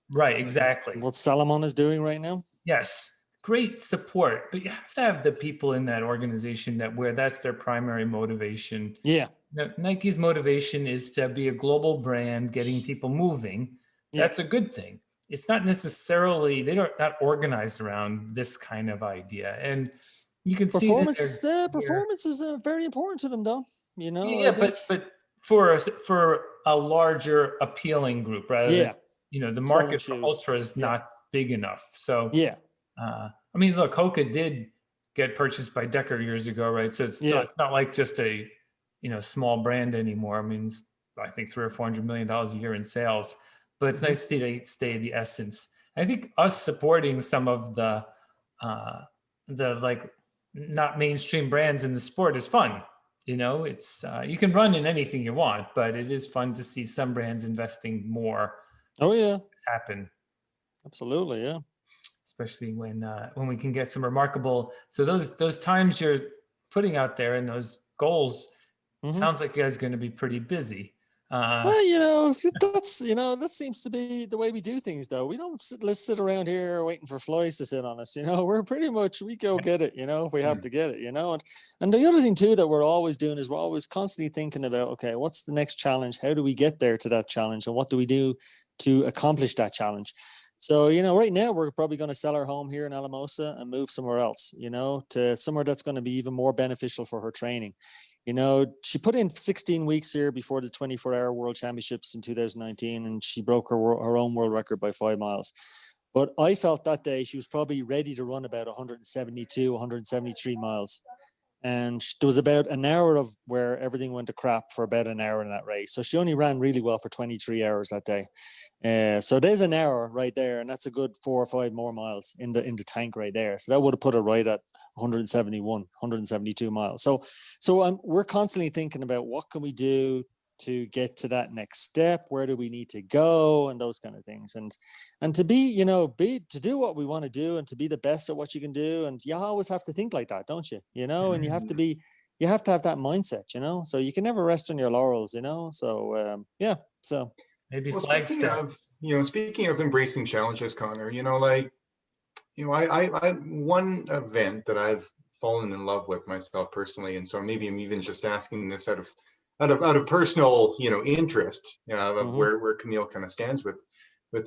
[SPEAKER 1] Right, exactly.
[SPEAKER 3] What Salomon is doing right now.
[SPEAKER 1] Yes. Great support, but you have to have the people in that organization where that's their primary motivation.
[SPEAKER 3] Yeah.
[SPEAKER 1] Now, Nike's motivation is to be a global brand, getting people moving. That's a good thing. It's not necessarily, they're not organized around this kind of idea. And you can see
[SPEAKER 3] performance is very important to them, though.
[SPEAKER 1] Yeah, but for a larger appealing group, rather than, the market for ultra is not big enough. So I mean, look, Hoka did get purchased by Decker years ago, right? So it's not like just a small brand anymore. I mean, I think $300 or $400 million a year in sales, but it's nice to see they stay the essence. I think us supporting some of the not mainstream brands in the sport is fun. It's you can run in anything you want, but it is fun to see some brands investing more.
[SPEAKER 3] Oh yeah,
[SPEAKER 1] happen.
[SPEAKER 3] Absolutely, yeah.
[SPEAKER 1] Especially when we can get some remarkable. So those times you're putting out there and those goals, sounds like you guys are going to be pretty busy.
[SPEAKER 3] That seems to be the way we do things, though. We don't let's sit around here waiting for flies to sit on us. We're pretty much, we go get it, if we have to get it, and the other thing too that we're always doing is we're always constantly thinking about, okay, what's the next challenge? How do we get there to that challenge? And what do we do to accomplish that challenge? So, right now we're probably going to sell our home here in Alamosa and move somewhere else, to somewhere that's going to be even more beneficial for her training. She put in 16 weeks here before the 24-hour World Championships in 2019, and she broke her own world record by 5 miles. But I felt that day she was probably ready to run about 172, 173 miles. And there was about an hour of where everything went to crap for about an hour in that race. So she only ran really well for 23 hours that day. So there's an hour right there, and that's a good 4 or 5 more miles in the tank right there. So that would have put her right at 171, 172 miles. So we're constantly thinking about what can we do to get to that next step? Where do we need to go? And those kind of things. And to to do what we want to do and to be the best at what you can do. And you always have to think like that, don't you? And you have to have that mindset, so you can never rest on your laurels, so so.
[SPEAKER 1] Maybe
[SPEAKER 2] speaking of embracing challenges, Conor, I one event that I've fallen in love with myself personally, and so maybe I'm even just asking this out of personal, interest of where Camille kind of stands with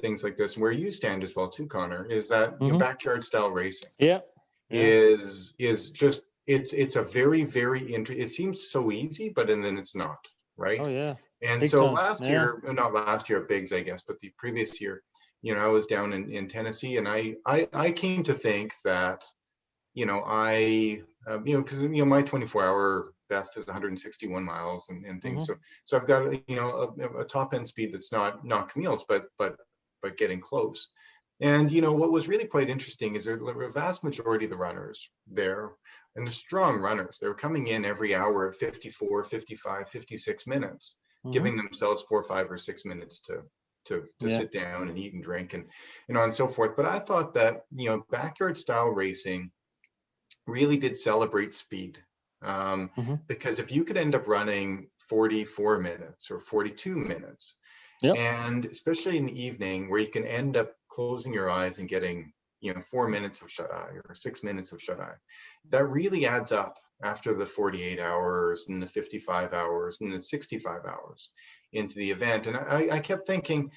[SPEAKER 2] things like this, and where you stand as well too, Conor, is that backyard style racing. Is just it's a very, very interesting. It seems so easy, but then it's not. Right.
[SPEAKER 3] Oh yeah.
[SPEAKER 2] And
[SPEAKER 3] Big
[SPEAKER 2] so
[SPEAKER 3] time.
[SPEAKER 2] not last year at Biggs, I guess, but the previous year, I was down in Tennessee, and I came to think that, because my 24-hour best is 161 miles and things. So I've got a top end speed that's not Camille's, but getting close. And what was really quite interesting is there were a vast majority of the runners there, and the strong runners, they were coming in every hour at 54, 55, 56 minutes, giving themselves 4, 5, or 6 minutes to sit down and eat and drink and and so forth. But I thought that backyard style racing really did celebrate speed, because if you could end up running 44 minutes or 42 minutes, and especially in the evening where you can end up closing your eyes and getting 4 minutes of shut eye or 6 minutes of shut eye, that really adds up after the 48 hours and the 55 hours and the 65 hours into the event. And I kept thinking,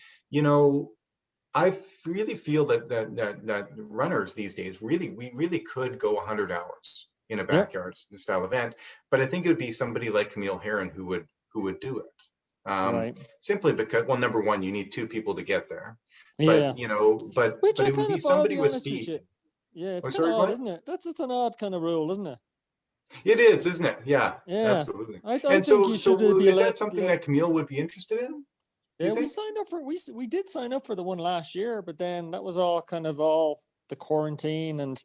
[SPEAKER 2] I really feel that runners these days we really could go 100 hours in a backyard style event, but I think it would be somebody like Camille Heron who would do it. Simply because, well, number one, you need 2 people to get there. But but it would be somebody with speed.
[SPEAKER 3] Yeah, it's kind of odd, isn't it? It's an odd kind of rule, isn't it?
[SPEAKER 2] It is, isn't it? Yeah, absolutely.
[SPEAKER 3] I think you should be
[SPEAKER 2] is that something that Camille would be interested in?
[SPEAKER 3] Yeah, we signed up for we did sign up for the one last year, but then that was all the quarantine, and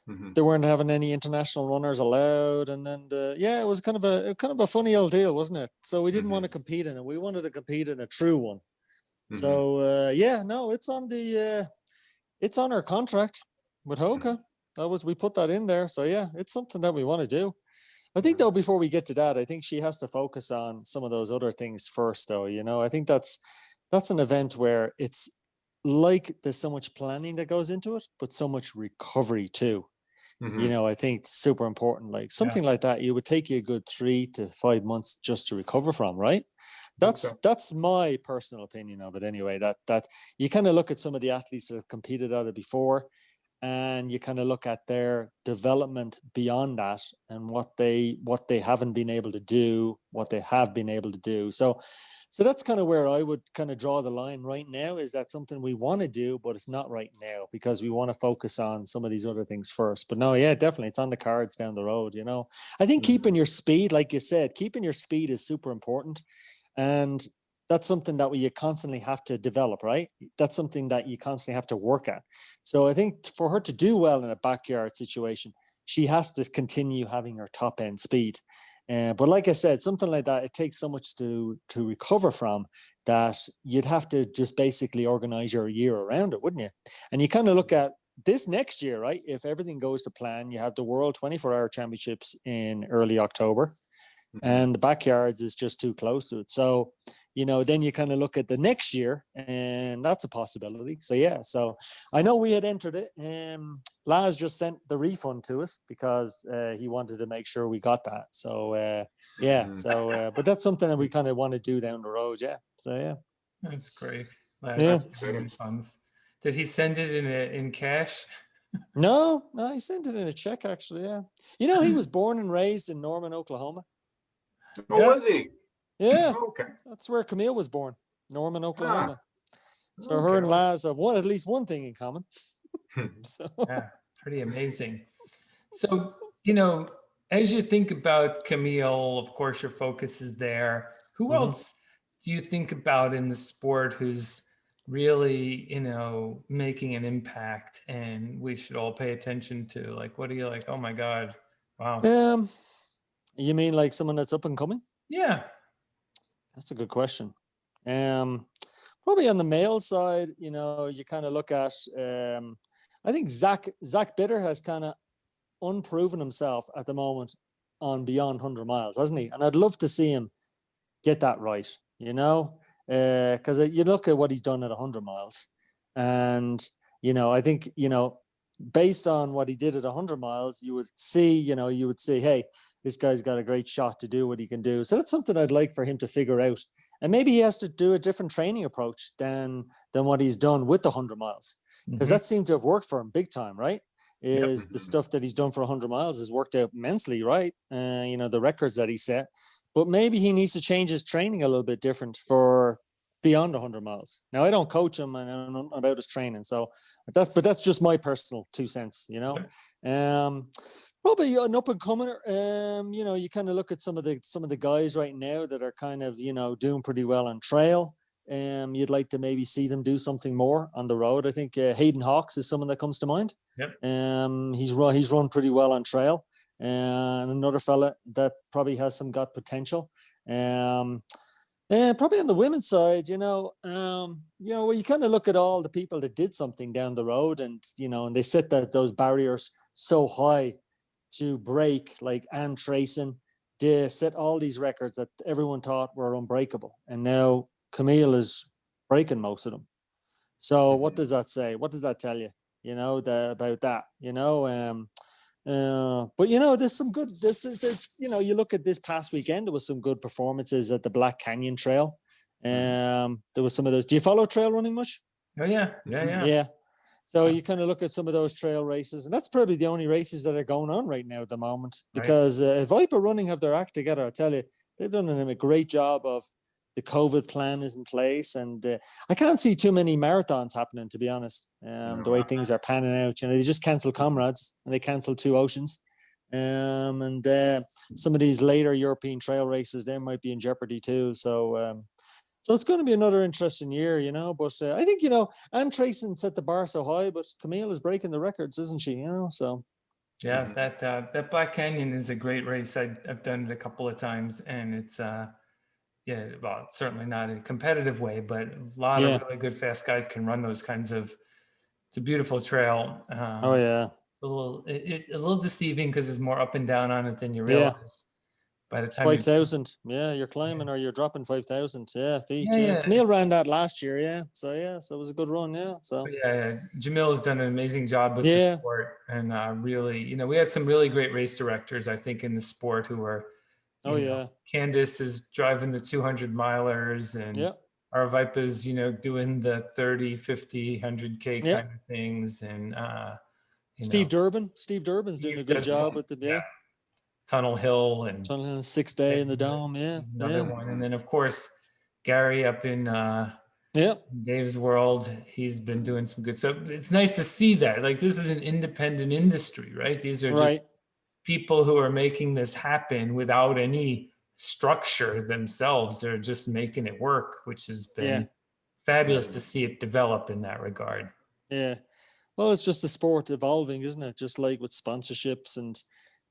[SPEAKER 3] they weren't having any international runners allowed, and then it was kind of a funny old deal, wasn't it? So we didn't want to compete in it. We wanted to compete in a true one. So it's on it's on our contract with Hoka. We put that in there. So it's something that we want to do. I think though, before we get to that, I think she has to focus on some of those other things first though. I think that's an event where it's like there's so much planning that goes into it, but so much recovery too. I think it's super important. Like something like that, it would take you a good 3 to 5 months just to recover from, right? That's my personal opinion of it anyway, that you kind of look at some of the athletes that have competed at it before, and you kind of look at their development beyond that and what they haven't been able to do, what they have been able to do. So that's kind of where I would kind of draw the line right now. Is that something we want to do, but it's not right now because we want to focus on some of these other things first. But no, definitely it's on the cards down the road. I think keeping your speed, like you said, keeping your speed is super important. And that's something that you constantly have to develop, right? That's something that you constantly have to work at. So I think for her to do well in a backyard situation, she has to continue having her top end speed. But like I said, something like that, it takes so much to recover from that you'd have to just basically organize your year around it, wouldn't you? And you kind of look at this next year, right? If everything goes to plan, you have the World 24-Hour Championships in early October. And the backyards is just too close to it. So, then you kind of look at the next year, and that's a possibility. So yeah, so I know we had entered it. Laz just sent the refund to us because he wanted to make sure we got that. So yeah, so but that's something that we kind of want to do down the road. Yeah, so yeah,
[SPEAKER 1] That's great.
[SPEAKER 3] Yeah.
[SPEAKER 1] Refunds. Did he send it in cash?
[SPEAKER 3] No, he sent it in a check actually. Yeah, he was born and raised in Norman, Oklahoma.
[SPEAKER 2] Oh, was he?
[SPEAKER 3] Yeah,
[SPEAKER 2] Okay.
[SPEAKER 3] that's where Camille was born, Norman, Oklahoma. So
[SPEAKER 2] Okay.
[SPEAKER 3] her and Laz have at least one thing in common. So
[SPEAKER 1] Yeah, pretty amazing. So, as you think about Camille, of course, your focus is there. Who else do you think about in the sport who's really, making an impact and we should all pay attention to? Like, what are you like? Oh my God. Wow.
[SPEAKER 3] You mean like someone that's up and coming?
[SPEAKER 1] Yeah.
[SPEAKER 3] That's a good question. Probably on the male side, you kind of look at, I think Zach Bitter has kind of unproven himself at the moment on beyond 100 miles, hasn't he? And I'd love to see him get that right, because you look at what he's done at 100 miles, and I think based on what he did at 100 miles, you would see, hey, this guy's got a great shot to do what he can do. So that's something I'd like for him to figure out, and maybe he has to do a different training approach than what he's done with the 100 miles, because that seemed to have worked for him big time, right? The stuff that he's done for 100 miles has worked out immensely, right? The records that he set, but maybe he needs to change his training a little bit different for beyond 100 miles. Now, I don't coach him and I don't know about his training, so that's just my personal 2 cents, Probably an up and comer. You kind of look at some of the guys right now that are kind of doing pretty well on trail. You'd like to maybe see them do something more on the road. I think Hayden Hawks is someone that comes to mind.
[SPEAKER 1] Yep.
[SPEAKER 3] He's run pretty well on trail, and another fella that probably has some got potential. And probably on the women's side, where you kind of look at all the people that did something down the road, and and they set those barriers so high to break, like Anne Trayson. They set all these records that everyone thought were unbreakable, and now Camille is breaking most of them. So what does that say? What does that tell you? About that. But there's some good. There's you look at this past weekend. There was some good performances at the Black Canyon Trail. There was some of those. Do you follow trail running much?
[SPEAKER 1] Oh yeah.
[SPEAKER 3] Yeah. So you kind of look at some of those trail races, and that's probably the only races that are going on right now at the moment. Because Viper Running have their act together. I tell you, they've done a great job of. The COVID plan is in place, and I can't see too many marathons happening, to be honest. The way things are panning out, they just cancelled Comrades and they cancelled 2 Oceans, and some of these later European trail races, they might be in jeopardy too. So, so it's going to be another interesting year, But I think Anne Trayson set the bar so high, but Camille is breaking the records, isn't she? So.
[SPEAKER 1] Yeah, that Black Canyon is a great race. I've done it a couple of times, and it's yeah, well, certainly not in a competitive way, but a lot of really good fast guys can run those kinds of. It's a beautiful trail.
[SPEAKER 3] Oh yeah,
[SPEAKER 1] a little deceiving because there's more up and down on it than you realize. By the time
[SPEAKER 3] 5,000, you're climbing or you're dropping 5,000, feet. Yeah. Camille ran that last year, so it was a good run, So
[SPEAKER 1] Jamil has done an amazing job with the sport, and really, we had some really great race directors, I think, in the sport who are. Candace is driving the 200 milers, and our Vipa's, doing the 30, 50, 100K kind of things. And,
[SPEAKER 3] Steve Durbin's doing a good job with the,
[SPEAKER 1] Tunnel Hill
[SPEAKER 3] 6 day in the Dome.
[SPEAKER 1] Another one. And then of course, Gary up in, Dave's world, he's been doing some good. So it's nice to see that. Like, this is an independent industry, right? These are just people who are making this happen without any structure themselves. They're just making it work, which has been fabulous to see it develop in that regard.
[SPEAKER 3] Yeah. Well, it's just a sport evolving, isn't it? Just like with sponsorships, and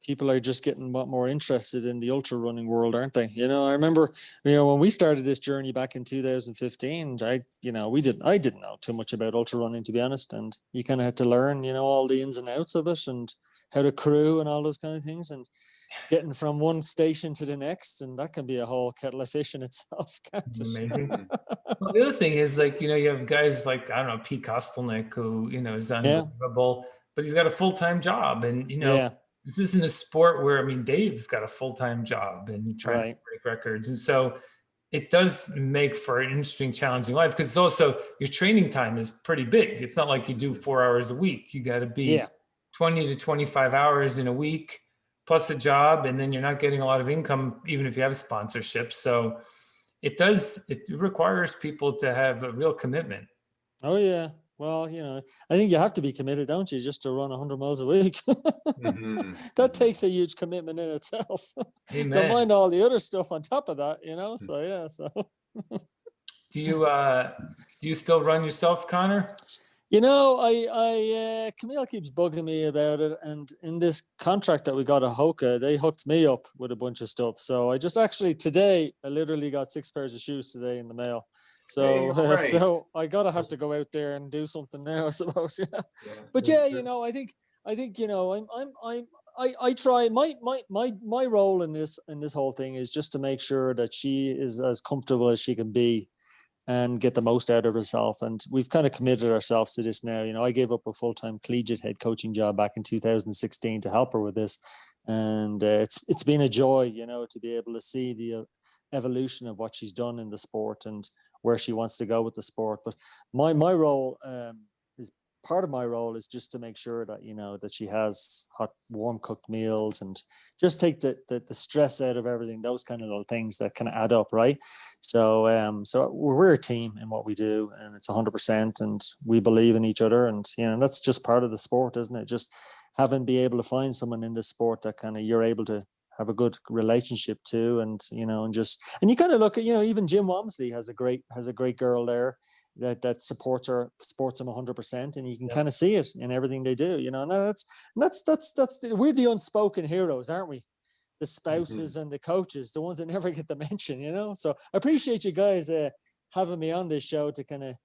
[SPEAKER 3] people are just getting a lot more interested in the ultra running world, aren't they? I remember, when we started this journey back in 2015, I didn't know too much about ultra running, to be honest. And you kind of had to learn, all the ins and outs of it, and how to crew and all those kind of things. And getting from one station to the next, and that can be a whole kettle of fish in itself, can't it?
[SPEAKER 1] Amazing. Well, the other thing is, like, you have guys like, I don't know, Pete Kostelnick, who, is unbelievable, but he's got a full-time job. And, this isn't a sport where, I mean, Dave's got a full-time job and trying to break records. And so it does make for an interesting, challenging life, because it's also, your training time is pretty big. It's not like you do 4 hours a week. You got to be 20 to 25 hours in a week plus a job. And then you're not getting a lot of income, even if you have sponsorships. So it requires people to have a real commitment.
[SPEAKER 3] Oh, yeah. Well, I think you have to be committed, don't you, just to run 100 miles a week? That takes a huge commitment in itself. Don't mind all the other stuff on top of that, So, yeah. So,
[SPEAKER 1] do you still run yourself, Conor?
[SPEAKER 3] Camille keeps bugging me about it, and in this contract that we got at Hoka, they hooked me up with a bunch of stuff. So I just today, I literally got 6 pairs of shoes today in the mail. So, so I have to go out there and do something now, I suppose. But I think I try. My role in this whole thing is just to make sure that she is as comfortable as she can be, and get the most out of herself. And we've kind of committed ourselves to this now. I gave up a full-time collegiate head coaching job back in 2016 to help her with this. And it's been a joy, to be able to see the evolution of what she's done in the sport and where she wants to go with the sport. But my role part of my role is just to make sure that, that she has hot, warm cooked meals, and just take the stress out of everything, those kind of little things that kind of add up. Right. So, so we're a team in what we do, and it's 100%, and we believe in each other. And, that's just part of the sport, isn't it? Just be able to find someone in this sport that kind of you're able to have a good relationship to, and, and you kind of look at, even Jim Walmsley has a great girl there that supports him 100%, and you can kind of see it in everything they do, and that's we're the unspoken heroes, aren't we? The spouses and the coaches, the ones that never get the mention, so I appreciate you guys having me on this show to kind of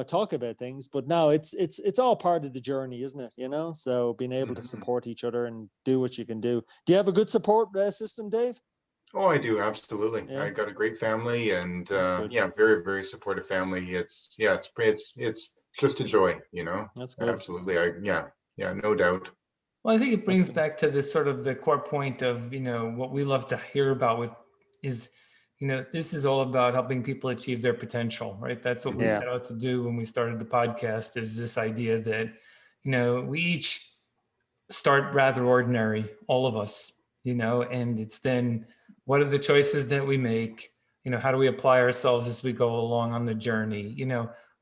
[SPEAKER 3] talk about things. But no, it's all part of the journey, isn't it? So being able to support each other and do what you can do. Do you have a good support system, Dave?
[SPEAKER 2] Oh, I do. Absolutely. Yeah. I got a great family, and very, very supportive family. It's just a joy, That's good. Absolutely. No doubt.
[SPEAKER 1] Well, I think it brings back to this sort of the core point of, what we love to hear about is, this is all about helping people achieve their potential, right? That's what we set out to do when we started the podcast, is this idea that, we each start rather ordinary, all of us, and it's then, what are the choices that we make? How do we apply ourselves as we go along on the journey?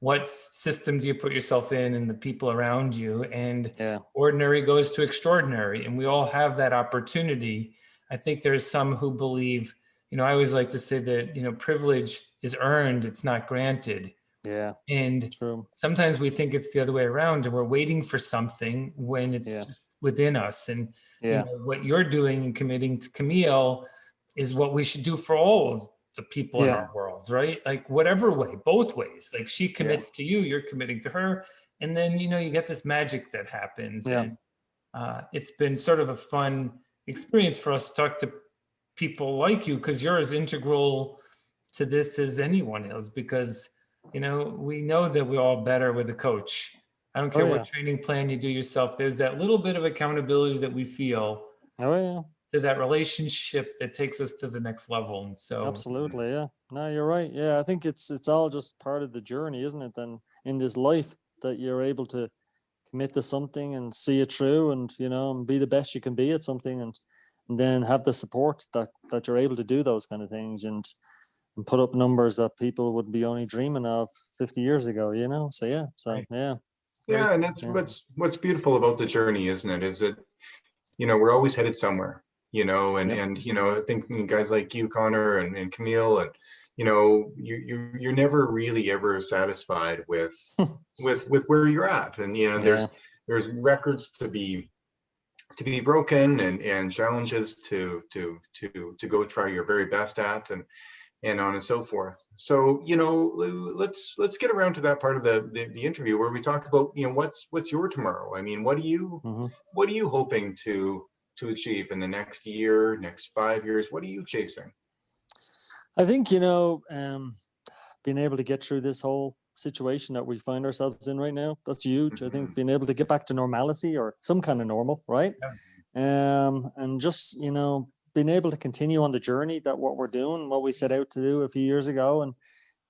[SPEAKER 1] What system do you put yourself in and the people around you? And ordinary goes to extraordinary. And we all have that opportunity. I think there's some who believe, I always like to say that, privilege is earned, it's not granted.
[SPEAKER 3] Yeah.
[SPEAKER 1] And sometimes we think it's the other way around, and we're waiting for something when it's just within us. And what you're doing and committing to Camille is what we should do for all of the people in our worlds, right? Like whatever way, both ways. Like she commits to you, you're committing to her, and then you get this magic that happens. And it's been sort of a fun experience for us to talk to people like you, because you're as integral to this as anyone is. Because we know that we're all better with a coach. I don't care what training plan you do yourself. There's that little bit of accountability that we feel. To that relationship that takes us to the next level. So
[SPEAKER 3] absolutely, yeah. No, you're right. Yeah, I think it's all just part of the journey, isn't it? Then in this life, that you're able to commit to something and see it through, and and be the best you can be at something, and then have the support that you're able to do those kind of things, and put up numbers that people would be only dreaming of 50 years ago. So
[SPEAKER 2] yeah, and that's what's beautiful about the journey, isn't it? Is that we're always headed somewhere. And I think guys like you, Conor, and Camille, and you're never really ever satisfied with where you're at, and there's records to be broken, and challenges to go try your very best at, and on and so forth. So let's get around to that part of the interview where we talk about what's your tomorrow. I mean, what are you hoping to to achieve in the next year, next 5 years? What are you chasing?
[SPEAKER 3] I think, being able to get through this whole situation that we find ourselves in right now, that's huge. I think being able to get back to normalcy or some kind of normal, right? And just, being able to continue on the journey that what we're doing, what we set out to do a few years ago, and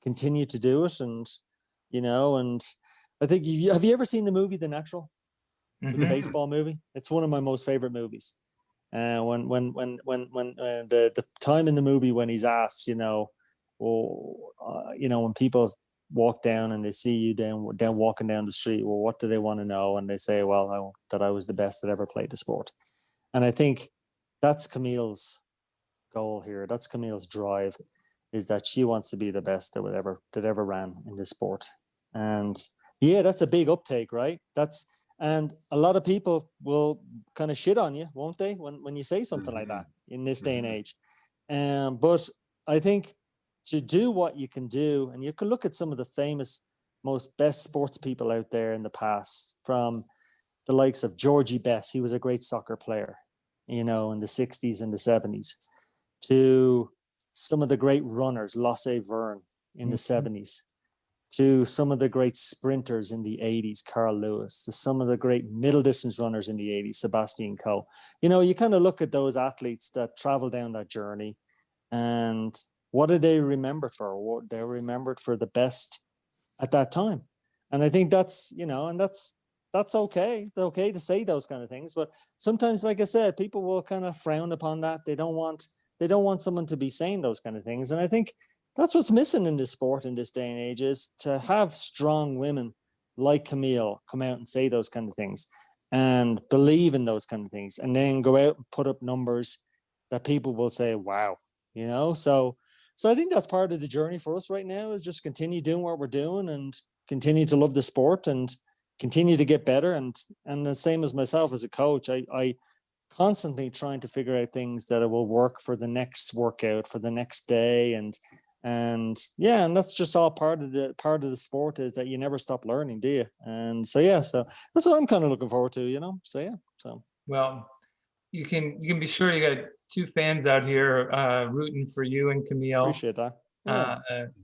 [SPEAKER 3] continue to do it. And, and I think, have you ever seen the movie The Natural? The baseball movie? It's one of my most favorite movies. When the time in the movie when he's asked, when people walk down and they see you down walking down the street, well, what do they want to know? And they say, well, that I was the best that ever played the sport. And I think that's Camille's goal here. That's Camille's drive, is that she wants to be the best that ever ran in this sport. And yeah, that's a big uptake, right? And a lot of people will kind of shit on you, won't they, when you say something like that in this day and age. But I think to do what you can do, and you can look at some of the famous, most best sports people out there in the past, from the likes of Georgie Best. He was a great soccer player, in the 60s and the 70s, to some of the great runners, Laissez Verne in the 70s, to some of the great sprinters in the 80s, Carl Lewis, to some of the great middle distance runners in the 80s, Sebastian Coe. You kind of look at those athletes that travel down that journey, and what are they remembered for? What they're remembered for the best at that time. And I think that's, and that's okay. It's okay to say those kind of things, but sometimes, like I said, people will kind of frown upon that. They don't want someone to be saying those kind of things. And I think that's what's missing in this sport in this day and age, is to have strong women like Camille come out and say those kind of things and believe in those kind of things, and then go out and put up numbers that people will say, wow, so I think that's part of the journey for us right now, is just continue doing what we're doing and continue to love the sport and continue to get better. And the same as myself as a coach, I constantly trying to figure out things that will work for the next workout, for the next day. And that's just all part of the sport, is that you never stop learning, do you? And so that's what I'm kind of looking forward to,
[SPEAKER 1] Well, you can be sure you got two fans out here rooting for you and Camille.
[SPEAKER 3] Appreciate that. Yeah.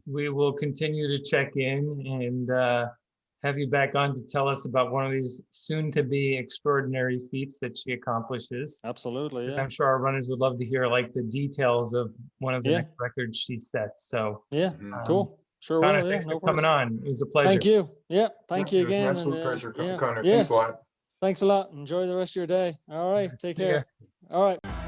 [SPEAKER 1] We will continue to check in and have you back on to tell us about one of these soon-to-be extraordinary feats that she accomplishes.
[SPEAKER 3] Absolutely, yeah.
[SPEAKER 1] I'm sure our runners would love to hear the details of one of the next records she sets. So
[SPEAKER 3] cool. Sure
[SPEAKER 1] Conor,
[SPEAKER 3] will.
[SPEAKER 1] thanks for coming on. It was a pleasure.
[SPEAKER 3] Thank you. Yeah, thank you again.
[SPEAKER 2] It was an absolute pleasure, Conor.
[SPEAKER 3] Yeah.
[SPEAKER 2] Thanks a lot.
[SPEAKER 3] Thanks a lot. Enjoy the rest of your day. All right, take care. All right.